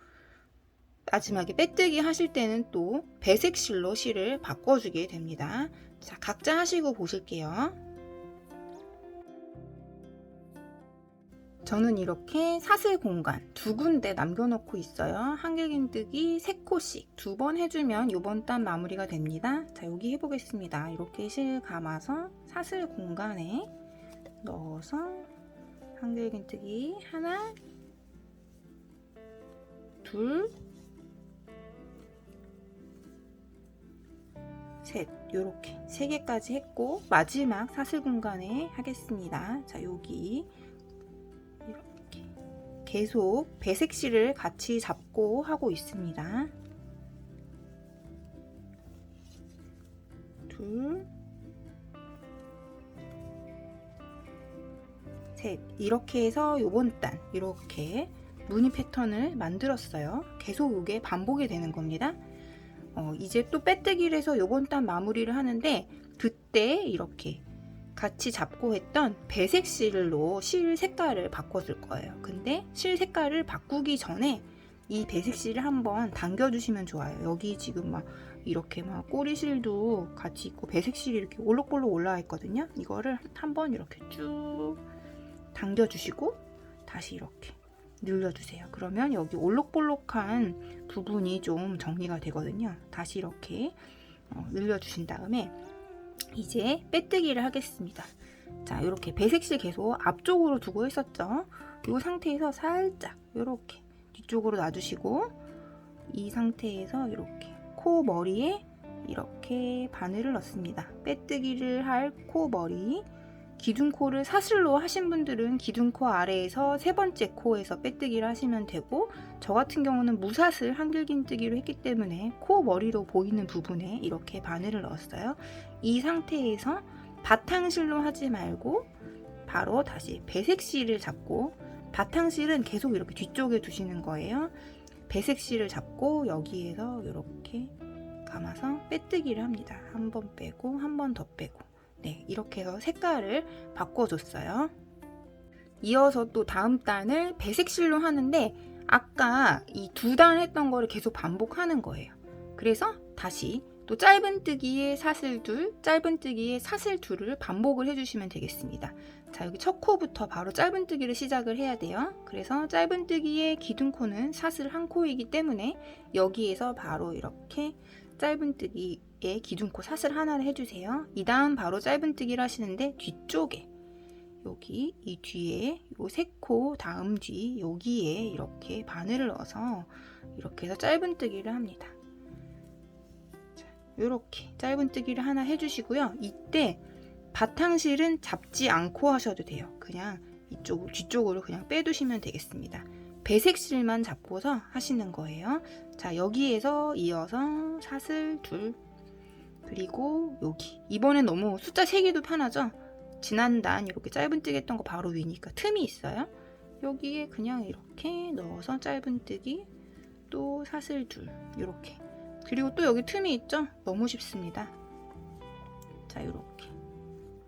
마지막에 빼뜨기 하실 때는 또 배색실로 실을 바꿔주게 됩니다. 자, 각자 하시고 보실게요. 저는 이렇게 사슬 공간 2군데 남겨놓고 있어요. 한길긴뜨기 3코씩 2번 해주면 요번 단 마무리가 됩니다. 자, 여기 해보겠습니다. 이렇게 실 감아서 사슬 공간에 넣어서 한길긴뜨기 하나, 둘, 셋, 요렇게 3개까지 했고 마지막 사슬 공간에 하겠습니다. 자, 여기 이렇게 계속 배색실을 같이 잡고 하고 있습니다. 둘, 셋, 이렇게 해서 요번 단 이렇게 무늬 패턴을 만들었어요. 계속 이게 반복이 되는 겁니다. 이제 또 빼뜨기를 해서 요번 단 마무리를 하는데 그때 이렇게 같이 잡고 했던 배색실로 실 색깔을 바꿨을 거예요. 근데 실 색깔을 바꾸기 전에 이 배색실을 한번 당겨주시면 좋아요. 여기 지금 막 이렇게 막 꼬리실도 같이 있고 배색실이 이렇게 올록볼록 올라와 있거든요. 이거를 한번 이렇게 쭉 당겨주시고 다시 이렇게 늘려주세요. 그러면 여기 올록볼록한 부분이 좀 정리가 되거든요. 다시 이렇게 늘려주신 다음에 이제 빼뜨기를 하겠습니다. 자, 이렇게 배색실 계속 앞쪽으로 두고 했었죠. 이 상태에서 살짝 이렇게 뒤쪽으로 놔주시고 이 상태에서 이렇게 코 머리에 이렇게 바늘을 넣습니다. 빼뜨기를 할 코 머리, 기둥코를 사슬로 하신 분들은 기둥코 아래에서 3번째 코에서 빼뜨기를 하시면 되고, 저 같은 경우는 무사슬 한길긴뜨기로 했기 때문에 코 머리로 보이는 부분에 이렇게 바늘을 넣었어요. 이 상태에서 바탕실로 하지 말고 바로 다시 배색실을 잡고, 바탕실은 계속 이렇게 뒤쪽에 두시는 거예요. 배색실을 잡고 여기에서 이렇게 감아서 빼뜨기를 합니다. 한 번 빼고 한 번 더 빼고, 네, 이렇게 해서 색깔을 바꿔줬어요. 이어서 또 다음 단을 배색실로 하는데 아까 이 2단 했던 거를 계속 반복하는 거예요. 그래서 다시 또 짧은뜨기에 사슬 둘, 짧은뜨기에 사슬 둘을 반복을 해주시면 되겠습니다. 자, 여기 첫 코부터 바로 짧은뜨기를 시작을 해야 돼요. 그래서 짧은뜨기의 기둥코는 사슬 1코이기 때문에 여기에서 바로 이렇게 짧은뜨기에 기둥코 사슬 하나를 해주세요. 이 다음 바로 짧은뜨기를 하시는데 뒤쪽에 여기 이 뒤에 요 3코 다음 뒤 여기에 이렇게 바늘을 넣어서 이렇게 해서 짧은뜨기를 합니다. 자, 이렇게 짧은뜨기를 하나 해주시고요. 이때 바탕실은 잡지 않고 하셔도 돼요. 그냥 이쪽 뒤쪽으로 그냥 빼두시면 되겠습니다. 배색실만 잡고서 하시는 거예요. 자, 여기에서 이어서 사슬 둘, 그리고 여기 이번엔 너무 숫자 3개도 편하죠. 지난단 이렇게 짧은뜨기 했던 거 바로 위니까 틈이 있어요. 여기에 그냥 이렇게 넣어서 짧은뜨기, 또 사슬 둘, 이렇게. 그리고 또 여기 틈이 있죠. 너무 쉽습니다. 자, 이렇게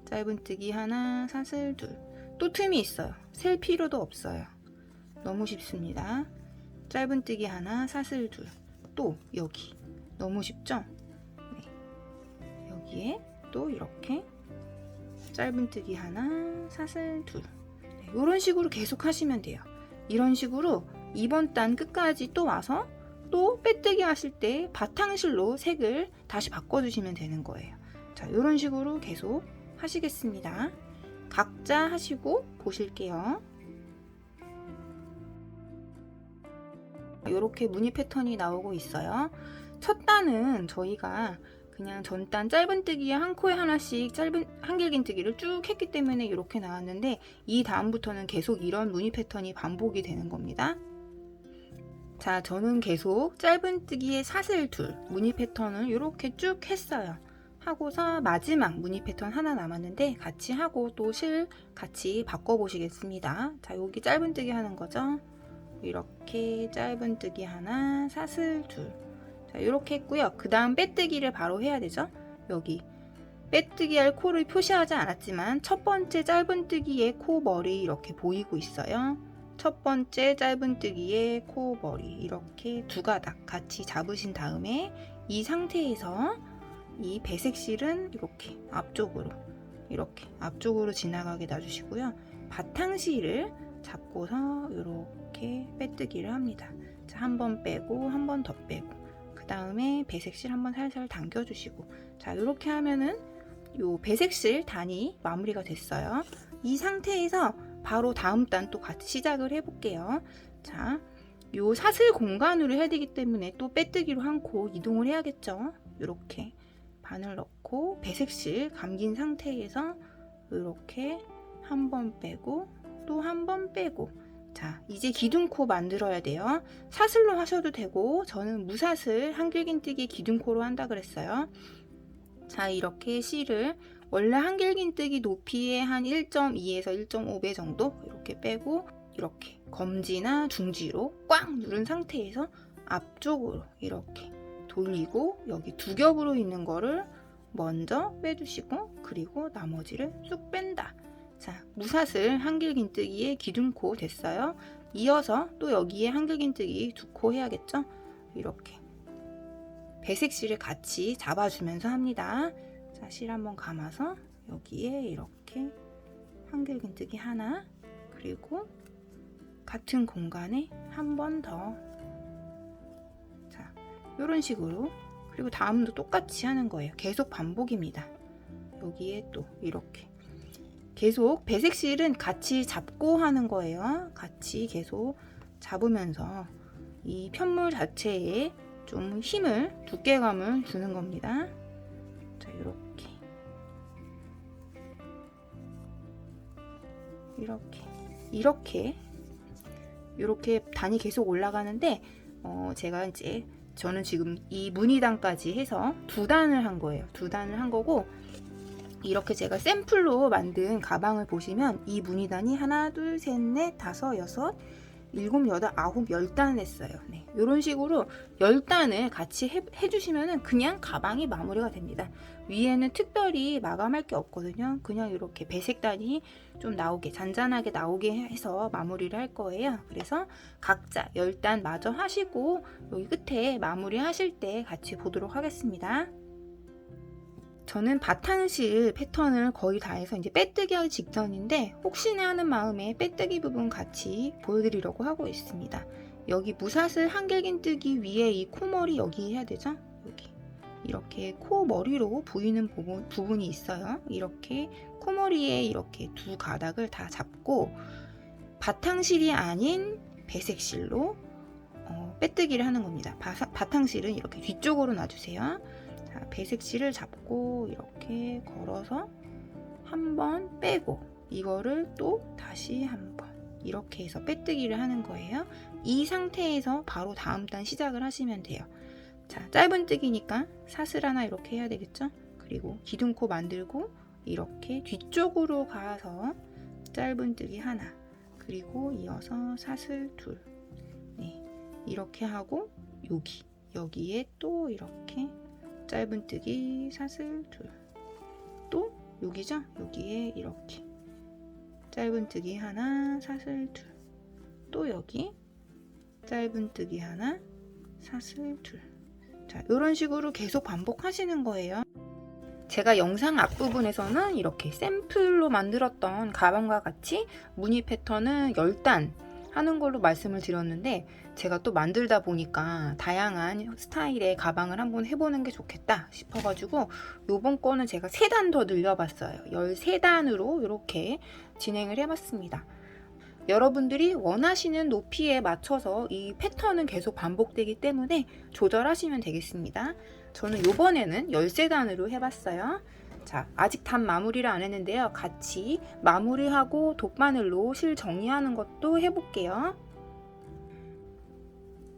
짧은뜨기 하나, 사슬 둘, 또 틈이 있어요. 셀 필요도 없어요. 너무 쉽습니다. 짧은뜨기 하나, 사슬 둘. 또 여기 너무 쉽죠? 네. 여기에 또 이렇게 짧은뜨기 하나, 사슬 둘. 네, 이런 식으로 계속 하시면 돼요. 이런 식으로 이번 단 끝까지 또 와서 또 빼뜨기 하실 때 바탕실로 색을 다시 바꿔주시면 되는 거예요. 자, 이런 식으로 계속 하시겠습니다. 각자 하시고 보실게요. 이렇게 무늬 패턴이 나오고 있어요. 첫 단은 저희가 그냥 전단 짧은뜨기에 한 코에 하나씩 짧은 한길긴뜨기를 쭉 했기 때문에 이렇게 나왔는데, 이 다음부터는 계속 이런 무늬 패턴이 반복이 되는 겁니다. 자, 저는 계속 짧은뜨기에 사슬 둘 무늬 패턴을 이렇게 쭉 했어요. 하고서 마지막 무늬 패턴 하나 남았는데 같이 하고 또 실 같이 바꿔 보시겠습니다. 자, 여기 짧은뜨기 하는 거죠. 이렇게 짧은뜨기 하나, 사슬 둘. 자, 이렇게 했고요. 그 다음 빼뜨기를 바로 해야 되죠. 여기 빼뜨기 할 코를 표시하지 않았지만 첫 번째 짧은뜨기의 코 머리 이렇게 보이고 있어요. 첫 번째 짧은뜨기의 코 머리 이렇게 두 가닥 같이 잡으신 다음에 이 상태에서 이 배색 실은 이렇게 앞쪽으로 지나가게 놔주시고요. 바탕실을 잡고서 이렇게 빼뜨기를 합니다. 자, 한 번 빼고 한 번 더 빼고 그 다음에 배색실 한번 살살 당겨주시고, 자, 이렇게 하면은 요 배색실 단이 마무리가 됐어요. 이 상태에서 바로 다음 단 또 같이 시작을 해볼게요. 자, 요 사슬 공간으로 해야 되기 때문에 또 빼뜨기로 한 코 이동을 해야겠죠. 이렇게 바늘 넣고 배색실 감긴 상태에서 이렇게 한 번 빼고 또 한 번 빼고. 자, 이제 기둥코 만들어야 돼요. 사슬로 하셔도 되고 저는 무사슬 한길긴뜨기 기둥코로 한다 그랬어요. 자, 이렇게 실을 원래 한길긴뜨기 높이의 한 1.2에서 1.5배 정도 이렇게 빼고 이렇게 검지나 중지로 꽉 누른 상태에서 앞쪽으로 이렇게 돌리고 여기 두 겹으로 있는 거를 먼저 빼주시고 그리고 나머지를 쑥 뺀다. 자, 무사슬 한길긴뜨기의 기둥코 됐어요. 이어서 또 여기에 한길긴뜨기 두 코 해야겠죠? 이렇게 배색실을 같이 잡아주면서 합니다. 자, 실 한번 감아서 여기에 이렇게 한길긴뜨기 하나, 그리고 같은 공간에 한 번 더. 자, 이런 식으로. 그리고 다음도 똑같이 하는 거예요. 계속 반복입니다. 여기에 또 이렇게 계속 배색실은 같이 잡고 하는 거예요. 같이 계속 잡으면서 이 편물 자체에 좀 힘을, 두께감을 주는 겁니다. 자, 이렇게 단이 계속 올라가는데 저는 지금 이 무늬단까지 해서 두 단을 한 거예요. 두 단을 한 거고, 이렇게 제가 샘플로 만든 가방을 보시면 이 무늬단이 하나, 둘, 셋, 넷, 다섯, 여섯, 일곱, 여덟, 아홉, 10단을 했어요. 네, 이런 식으로 10단을 같이 해주시면 그냥 가방이 마무리가 됩니다. 위에는 특별히 마감할 게 없거든요. 그냥 이렇게 배색단이 좀 나오게, 잔잔하게 나오게 해서 마무리를 할 거예요. 그래서 각자 10단 마저 하시고 여기 끝에 마무리 하실 때 같이 보도록 하겠습니다. 저는 바탕실 패턴을 거의 다 해서 이제 빼뜨기 하기 직전인데, 혹시나 하는 마음에 빼뜨기 부분 같이 보여드리려고 하고 있습니다. 여기 무사슬 한길긴뜨기 위에 이 코머리 여기 해야 되죠? 여기 이렇게 코머리로 보이는 부분이 있어요. 이렇게 코머리에 이렇게 두 가닥을 다 잡고 바탕실이 아닌 배색실로 빼뜨기를 하는 겁니다. 바탕실은 이렇게 뒤쪽으로 놔주세요. 자, 배색실을 잡고 이렇게 걸어서 한 번 빼고 이거를 또 다시 한 번 이렇게 해서 빼뜨기를 하는 거예요. 이 상태에서 바로 다음 단 시작을 하시면 돼요. 자, 짧은뜨기니까 사슬 하나 이렇게 해야 되겠죠? 그리고 기둥코 만들고 이렇게 뒤쪽으로 가서 짧은뜨기 하나, 그리고 이어서 사슬 둘. 네, 이렇게 하고 여기에 또 이렇게 짧은뜨기 사슬 둘, 또 여기죠? 여기에 이렇게 짧은뜨기 하나, 사슬 둘, 또 여기 짧은뜨기 하나, 사슬 둘. 자, 이런 식으로 계속 반복하시는 거예요. 제가 영상 앞부분에서는 이렇게 샘플로 만들었던 가방과 같이 무늬 패턴은 10단 하는 걸로 말씀을 드렸는데, 제가 또 만들다 보니까 다양한 스타일의 가방을 한번 해보는 게 좋겠다 싶어가지고 요번 거는 제가 3단 더 늘려봤어요. 13단으로 이렇게 진행을 해봤습니다. 여러분들이 원하시는 높이에 맞춰서 이 패턴은 계속 반복되기 때문에 조절하시면 되겠습니다. 저는 요번에는 13단으로 해봤어요. 자, 아직 단 마무리를 안 했는데요. 같이 마무리하고 돗바늘로 실 정리하는 것도 해볼게요.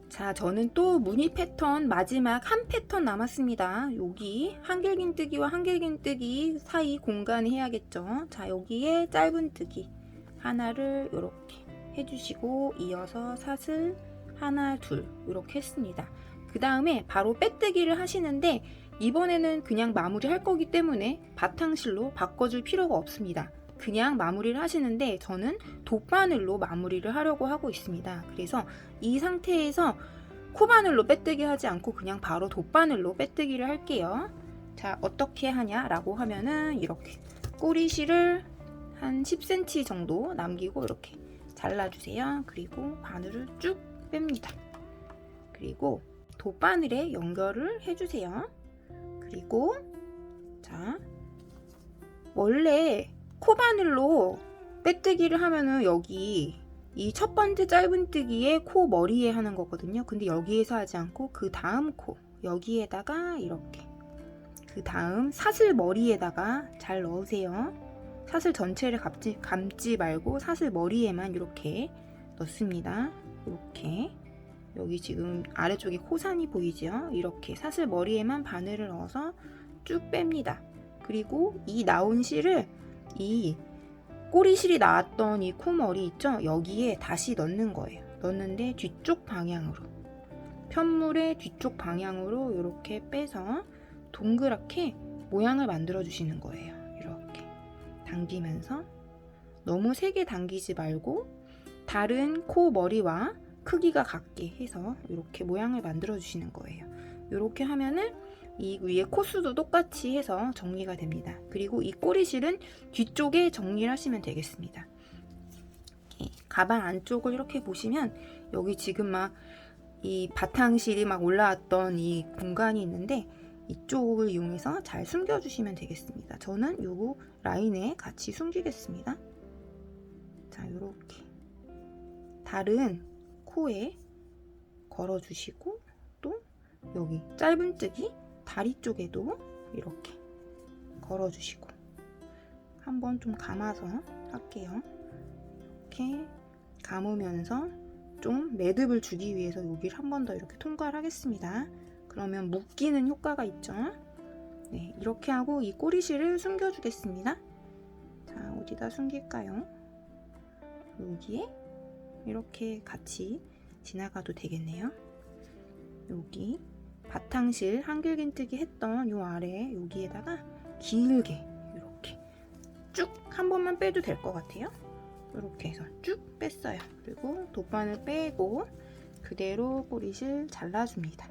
자, 저는 또 무늬 패턴 마지막 한 패턴 남았습니다. 여기 한길긴뜨기와 한길긴뜨기 사이 공간을 해야겠죠. 자, 여기에 짧은뜨기 하나를 이렇게 해주시고 이어서 사슬 하나 둘 이렇게 했습니다. 그 다음에 바로 빼뜨기를 하시는데, 이번에는 그냥 마무리 할 거기 때문에 바탕실로 바꿔줄 필요가 없습니다. 그냥 마무리를 하시는데 저는 돗바늘로 마무리를 하려고 하고 있습니다. 그래서 이 상태에서 코바늘로 빼뜨기 하지 않고 그냥 바로 돗바늘로 빼뜨기를 할게요. 자, 어떻게 하냐라고 하면은 이렇게 꼬리실을 한 10cm 정도 남기고 이렇게 잘라주세요. 그리고 바늘을 쭉 뺍니다. 그리고 돗바늘에 연결을 해주세요. 그리고 자, 원래 코바늘로 빼뜨기를 하면은 여기 이 첫 번째 짧은뜨기에 코 머리에 하는 거거든요. 근데 여기에서 하지 않고 그 다음 코 여기에다가 이렇게, 그 다음 사슬 머리에다가 잘 넣으세요. 사슬 전체를 감지 말고 사슬 머리에만 이렇게 넣습니다. 이렇게 여기 지금 아래쪽에 코산이 보이죠? 이렇게 사슬 머리에만 바늘을 넣어서 쭉 뺍니다. 그리고 이 나온 실을 이 꼬리실이 나왔던 이 코머리 있죠? 여기에 다시 넣는 거예요. 넣는데 뒤쪽 방향으로, 편물의 뒤쪽 방향으로 이렇게 빼서 동그랗게 모양을 만들어 주시는 거예요. 이렇게 당기면서 너무 세게 당기지 말고 다른 코 머리와 크기가 같게 해서 이렇게 모양을 만들어 주시는 거예요. 이렇게 하면은 이 위에 코수도 똑같이 해서 정리가 됩니다. 그리고 이 꼬리실은 뒤쪽에 정리를 하시면 되겠습니다. 가방 안쪽을 이렇게 보시면 여기 지금 막 이 바탕실이 막 올라왔던 이 공간이 있는데, 이쪽을 이용해서 잘 숨겨주시면 되겠습니다. 저는 요거 라인에 같이 숨기겠습니다. 자, 요렇게 다른 코에 걸어주시고, 또 여기 짧은뜨기 다리 쪽에도 이렇게 걸어주시고, 한번 좀 감아서 할게요. 이렇게 감으면서 좀 매듭을 주기 위해서 여기를 한 번 더 이렇게 통과를 하겠습니다. 그러면 묶이는 효과가 있죠. 네, 이렇게 하고 이 꼬리실을 숨겨주겠습니다. 자, 어디다 숨길까요? 여기에 이렇게 같이 지나가도 되겠네요. 여기 바탕실 한길긴뜨기 했던 요 아래 여기에다가 길게 이렇게 쭉 한 번만 빼도 될 것 같아요. 이렇게 해서 쭉 뺐어요. 그리고 돗바늘 빼고 그대로 꼬리실 잘라줍니다.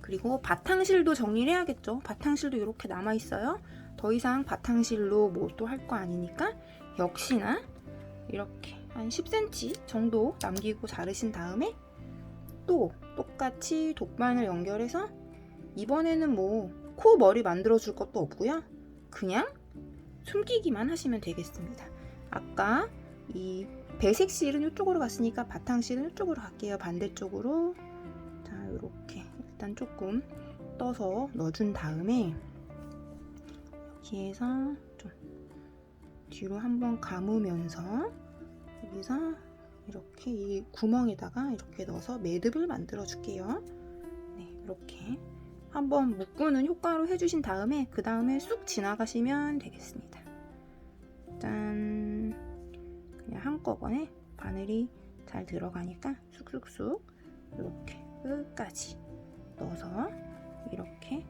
그리고 바탕실도 정리를 해야겠죠. 바탕실도 이렇게 남아있어요. 더 이상 바탕실로 뭐 또 할 거 아니니까 역시나 이렇게 한 10cm 정도 남기고 자르신 다음에 또 똑같이 돗바늘 연결해서, 이번에는 뭐 코 머리 만들어 줄 것도 없고요. 그냥 숨기기만 하시면 되겠습니다. 아까 이 배색 실은 이쪽으로 갔으니까 바탕실은 이쪽으로 갈게요. 반대쪽으로. 자, 이렇게 일단 조금 떠서 넣어준 다음에 여기에서 좀 뒤로 한번 감으면서 여기서 이렇게 이 구멍에다가 이렇게 넣어서 매듭을 만들어 줄게요. 네, 이렇게 한번 묶는 효과로 해주신 다음에 그 다음에 쑥 지나가시면 되겠습니다. 짠! 그냥 한꺼번에 바늘이 잘 들어가니까 쑥쑥쑥 이렇게 끝까지 넣어서 이렇게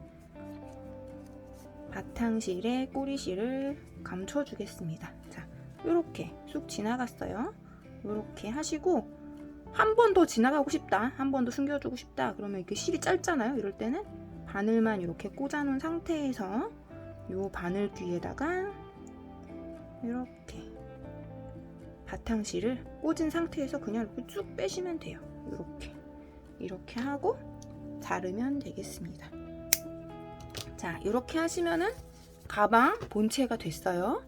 바탕실에 꼬리실을 감춰주겠습니다. 자, 이렇게 쑥 지나갔어요. 이렇게 하시고 한 번 더 지나가고 싶다, 한 번 더 숨겨주고 싶다 그러면 이렇게 실이 짧잖아요. 이럴 때는 바늘만 이렇게 꽂아 놓은 상태에서 이 바늘귀에다가 이렇게 바탕실을 꽂은 상태에서 그냥 이렇게 쭉 빼시면 돼요. 이렇게 하고 자르면 되겠습니다. 자, 이렇게 하시면은 가방 본체가 됐어요.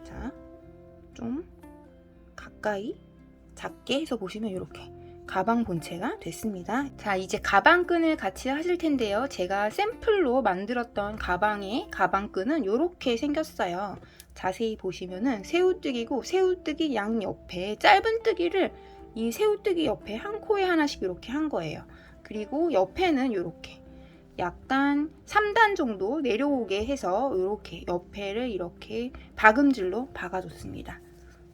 자, 좀 가까이 작게 해서 보시면 이렇게 가방 본체가 됐습니다. 자, 이제 가방끈을 같이 하실 텐데요. 제가 샘플로 만들었던 가방의 가방끈은 이렇게 생겼어요. 자세히 보시면은 새우뜨기고 새우뜨기 양옆에 짧은 뜨기를 이 새우뜨기 옆에 한 코에 하나씩 이렇게 한 거예요. 그리고 옆에는 이렇게 약간 3단 정도 내려오게 해서 이렇게 옆에를 이렇게 박음질로 박아줬습니다.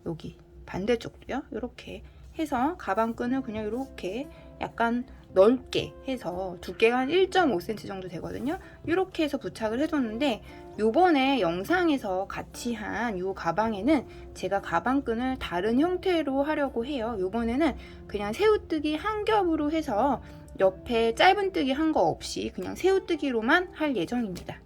여기 반대쪽도요. 이렇게 해서 가방끈을 그냥 이렇게 약간 넓게 해서 두께가 한 1.5cm 정도 되거든요. 이렇게 해서 부착을 해줬는데 요번에 영상에서 같이 한 요 가방에는 제가 가방끈을 다른 형태로 하려고 해요. 요번에는 그냥 새우뜨기 한 겹으로 해서 옆에 짧은 뜨기 한 거 없이 그냥 새우뜨기로만 할 예정입니다.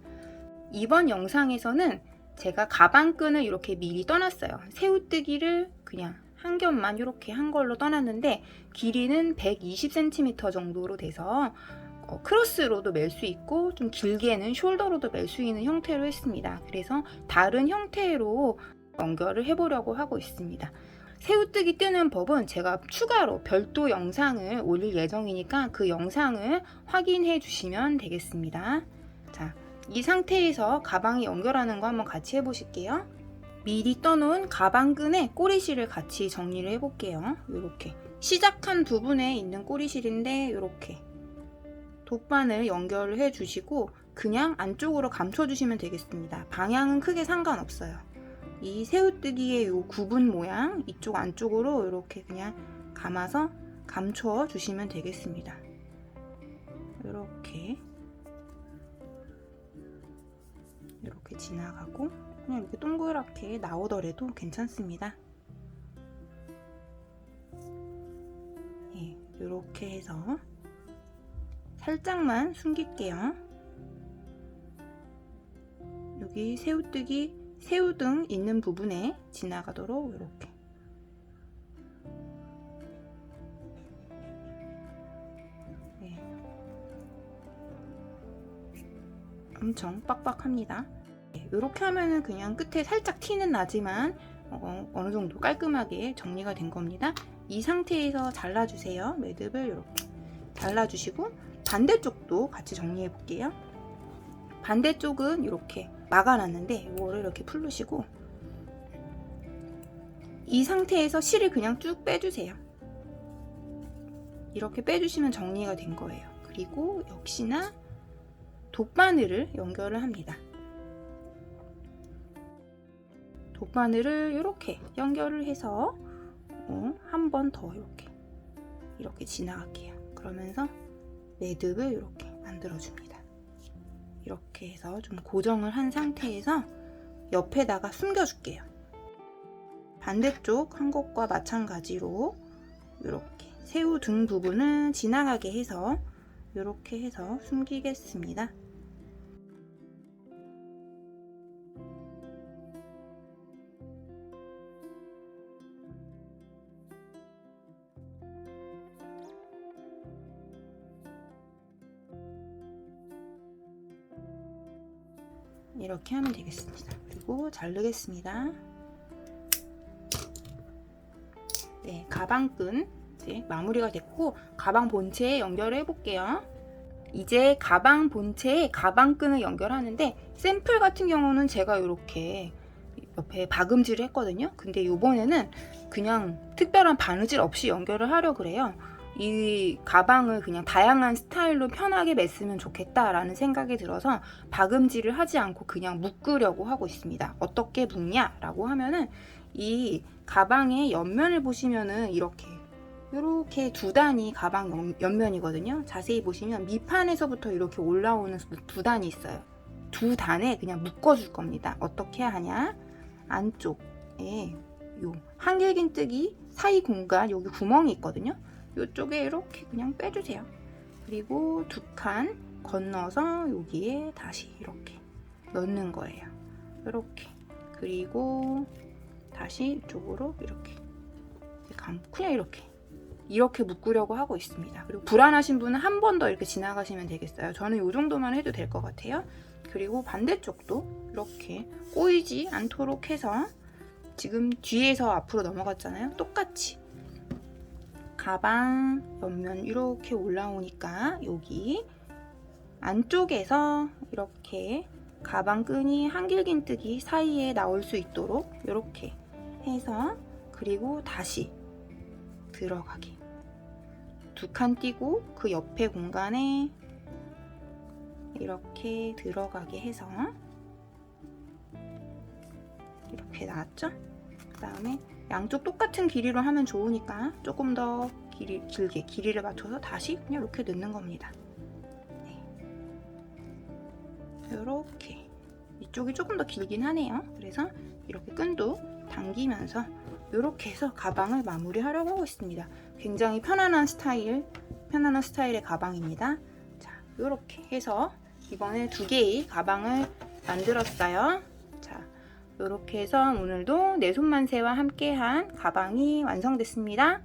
이번 영상에서는 제가 가방끈을 이렇게 미리 떠났어요. 새우뜨기를 그냥 한 겹만 이렇게 한 걸로 떠났는데 길이는 120cm 정도로 돼서 크로스로도 멜 수 있고 좀 길게는 숄더로도 멜 수 있는 형태로 했습니다. 그래서 다른 형태로 연결을 해보려고 하고 있습니다. 새우뜨기 뜨는 법은 제가 추가로 별도 영상을 올릴 예정이니까 그 영상을 확인해 주시면 되겠습니다. 자, 이 상태에서 가방에 연결하는 거 한번 같이 해보실게요. 미리 떠놓은 가방끈에 꼬리실을 같이 정리를 해볼게요. 이렇게 시작한 부분에 있는 꼬리실인데 이렇게 돗바늘 연결을 해주시고 그냥 안쪽으로 감춰주시면 되겠습니다. 방향은 크게 상관없어요. 이 새우뜨기의 이 구분 모양 이쪽 안쪽으로 이렇게 그냥 감아서 감춰 주시면 되겠습니다. 이렇게 지나가고 그냥 이렇게 동그랗게 나오더라도 괜찮습니다. 예, 이렇게 해서 살짝만 숨길게요. 여기 새우뜨기 새우등 있는 부분에 지나가도록 이렇게 엄청 빡빡합니다. 이렇게 하면은 그냥 끝에 살짝 티는 나지만 어느 정도 깔끔하게 정리가 된 겁니다. 이 상태에서 잘라주세요. 매듭을 이렇게 잘라주시고 반대쪽도 같이 정리해 볼게요. 반대쪽은 이렇게 막아놨는데 이거를 이렇게 풀르시고 이 상태에서 실을 그냥 쭉 빼주세요. 이렇게 빼주시면 정리가 된 거예요. 그리고 역시나 돗바늘을 연결을 합니다. 돗바늘을 이렇게 연결을 해서 한 번 더 이렇게 지나갈게요. 그러면서 매듭을 이렇게 만들어줍니다. 이렇게 해서 좀 고정을 한 상태에서 옆에다가 숨겨줄게요. 반대쪽 한 것과 마찬가지로 이렇게 새우 등 부분을 지나가게 해서 이렇게 해서 숨기겠습니다. 이렇게 하면 되겠습니다. 그리고 자르겠습니다. 네, 가방끈 이제 마무리가 됐고 가방 본체에 연결을 해볼게요. 이제 가방 본체에 가방끈을 연결하는데 샘플 같은 경우는 제가 이렇게 옆에 박음질을 했거든요. 근데 이번에는 그냥 특별한 바느질 없이 연결을 하려고 그래요. 이 가방을 그냥 다양한 스타일로 편하게 맸으면 좋겠다라는 생각이 들어서 박음질을 하지 않고 그냥 묶으려고 하고 있습니다. 어떻게 묶냐라고 하면은 이 가방의 옆면을 보시면은 이렇게 두 단이 가방 옆면이거든요. 자세히 보시면 밑판에서부터 이렇게 올라오는 두 단이 있어요. 두 단에 그냥 묶어줄 겁니다. 어떻게 하냐? 안쪽에 요 한길긴뜨기 사이 공간 여기 구멍이 있거든요. 이쪽에 이렇게 그냥 빼주세요. 그리고 두 칸 건너서 여기에 다시 이렇게 넣는 거예요. 이렇게. 그리고 다시 이쪽으로 이렇게 감고 그냥 이렇게 묶으려고 하고 있습니다. 그리고 불안하신 분은 한 번 더 이렇게 지나가시면 되겠어요. 저는 이 정도만 해도 될 것 같아요. 그리고 반대쪽도 이렇게 꼬이지 않도록 해서 지금 뒤에서 앞으로 넘어갔잖아요. 똑같이 가방 옆면 이렇게 올라오니까 여기 안쪽에서 이렇게 가방 끈이 한길긴뜨기 사이에 나올 수 있도록 이렇게 해서 그리고 다시 들어가게 두 칸 띄고 그 옆에 공간에 이렇게 들어가게 해서 이렇게 나왔죠? 그 다음에 양쪽 똑같은 길이로 하면 좋으니까 조금 더 길게 길이를 맞춰서 다시 그냥 이렇게 넣는 겁니다. 네. 이렇게 이쪽이 조금 더 길긴 하네요. 그래서 이렇게 끈도 당기면서 이렇게 해서 가방을 마무리하려고 하고 있습니다. 굉장히 편안한 스타일의 가방입니다. 자, 이렇게 해서 이번에 2개의 가방을 만들었어요. 자, 이렇게 해서 오늘도 내손만세와 함께한 가방이 완성됐습니다.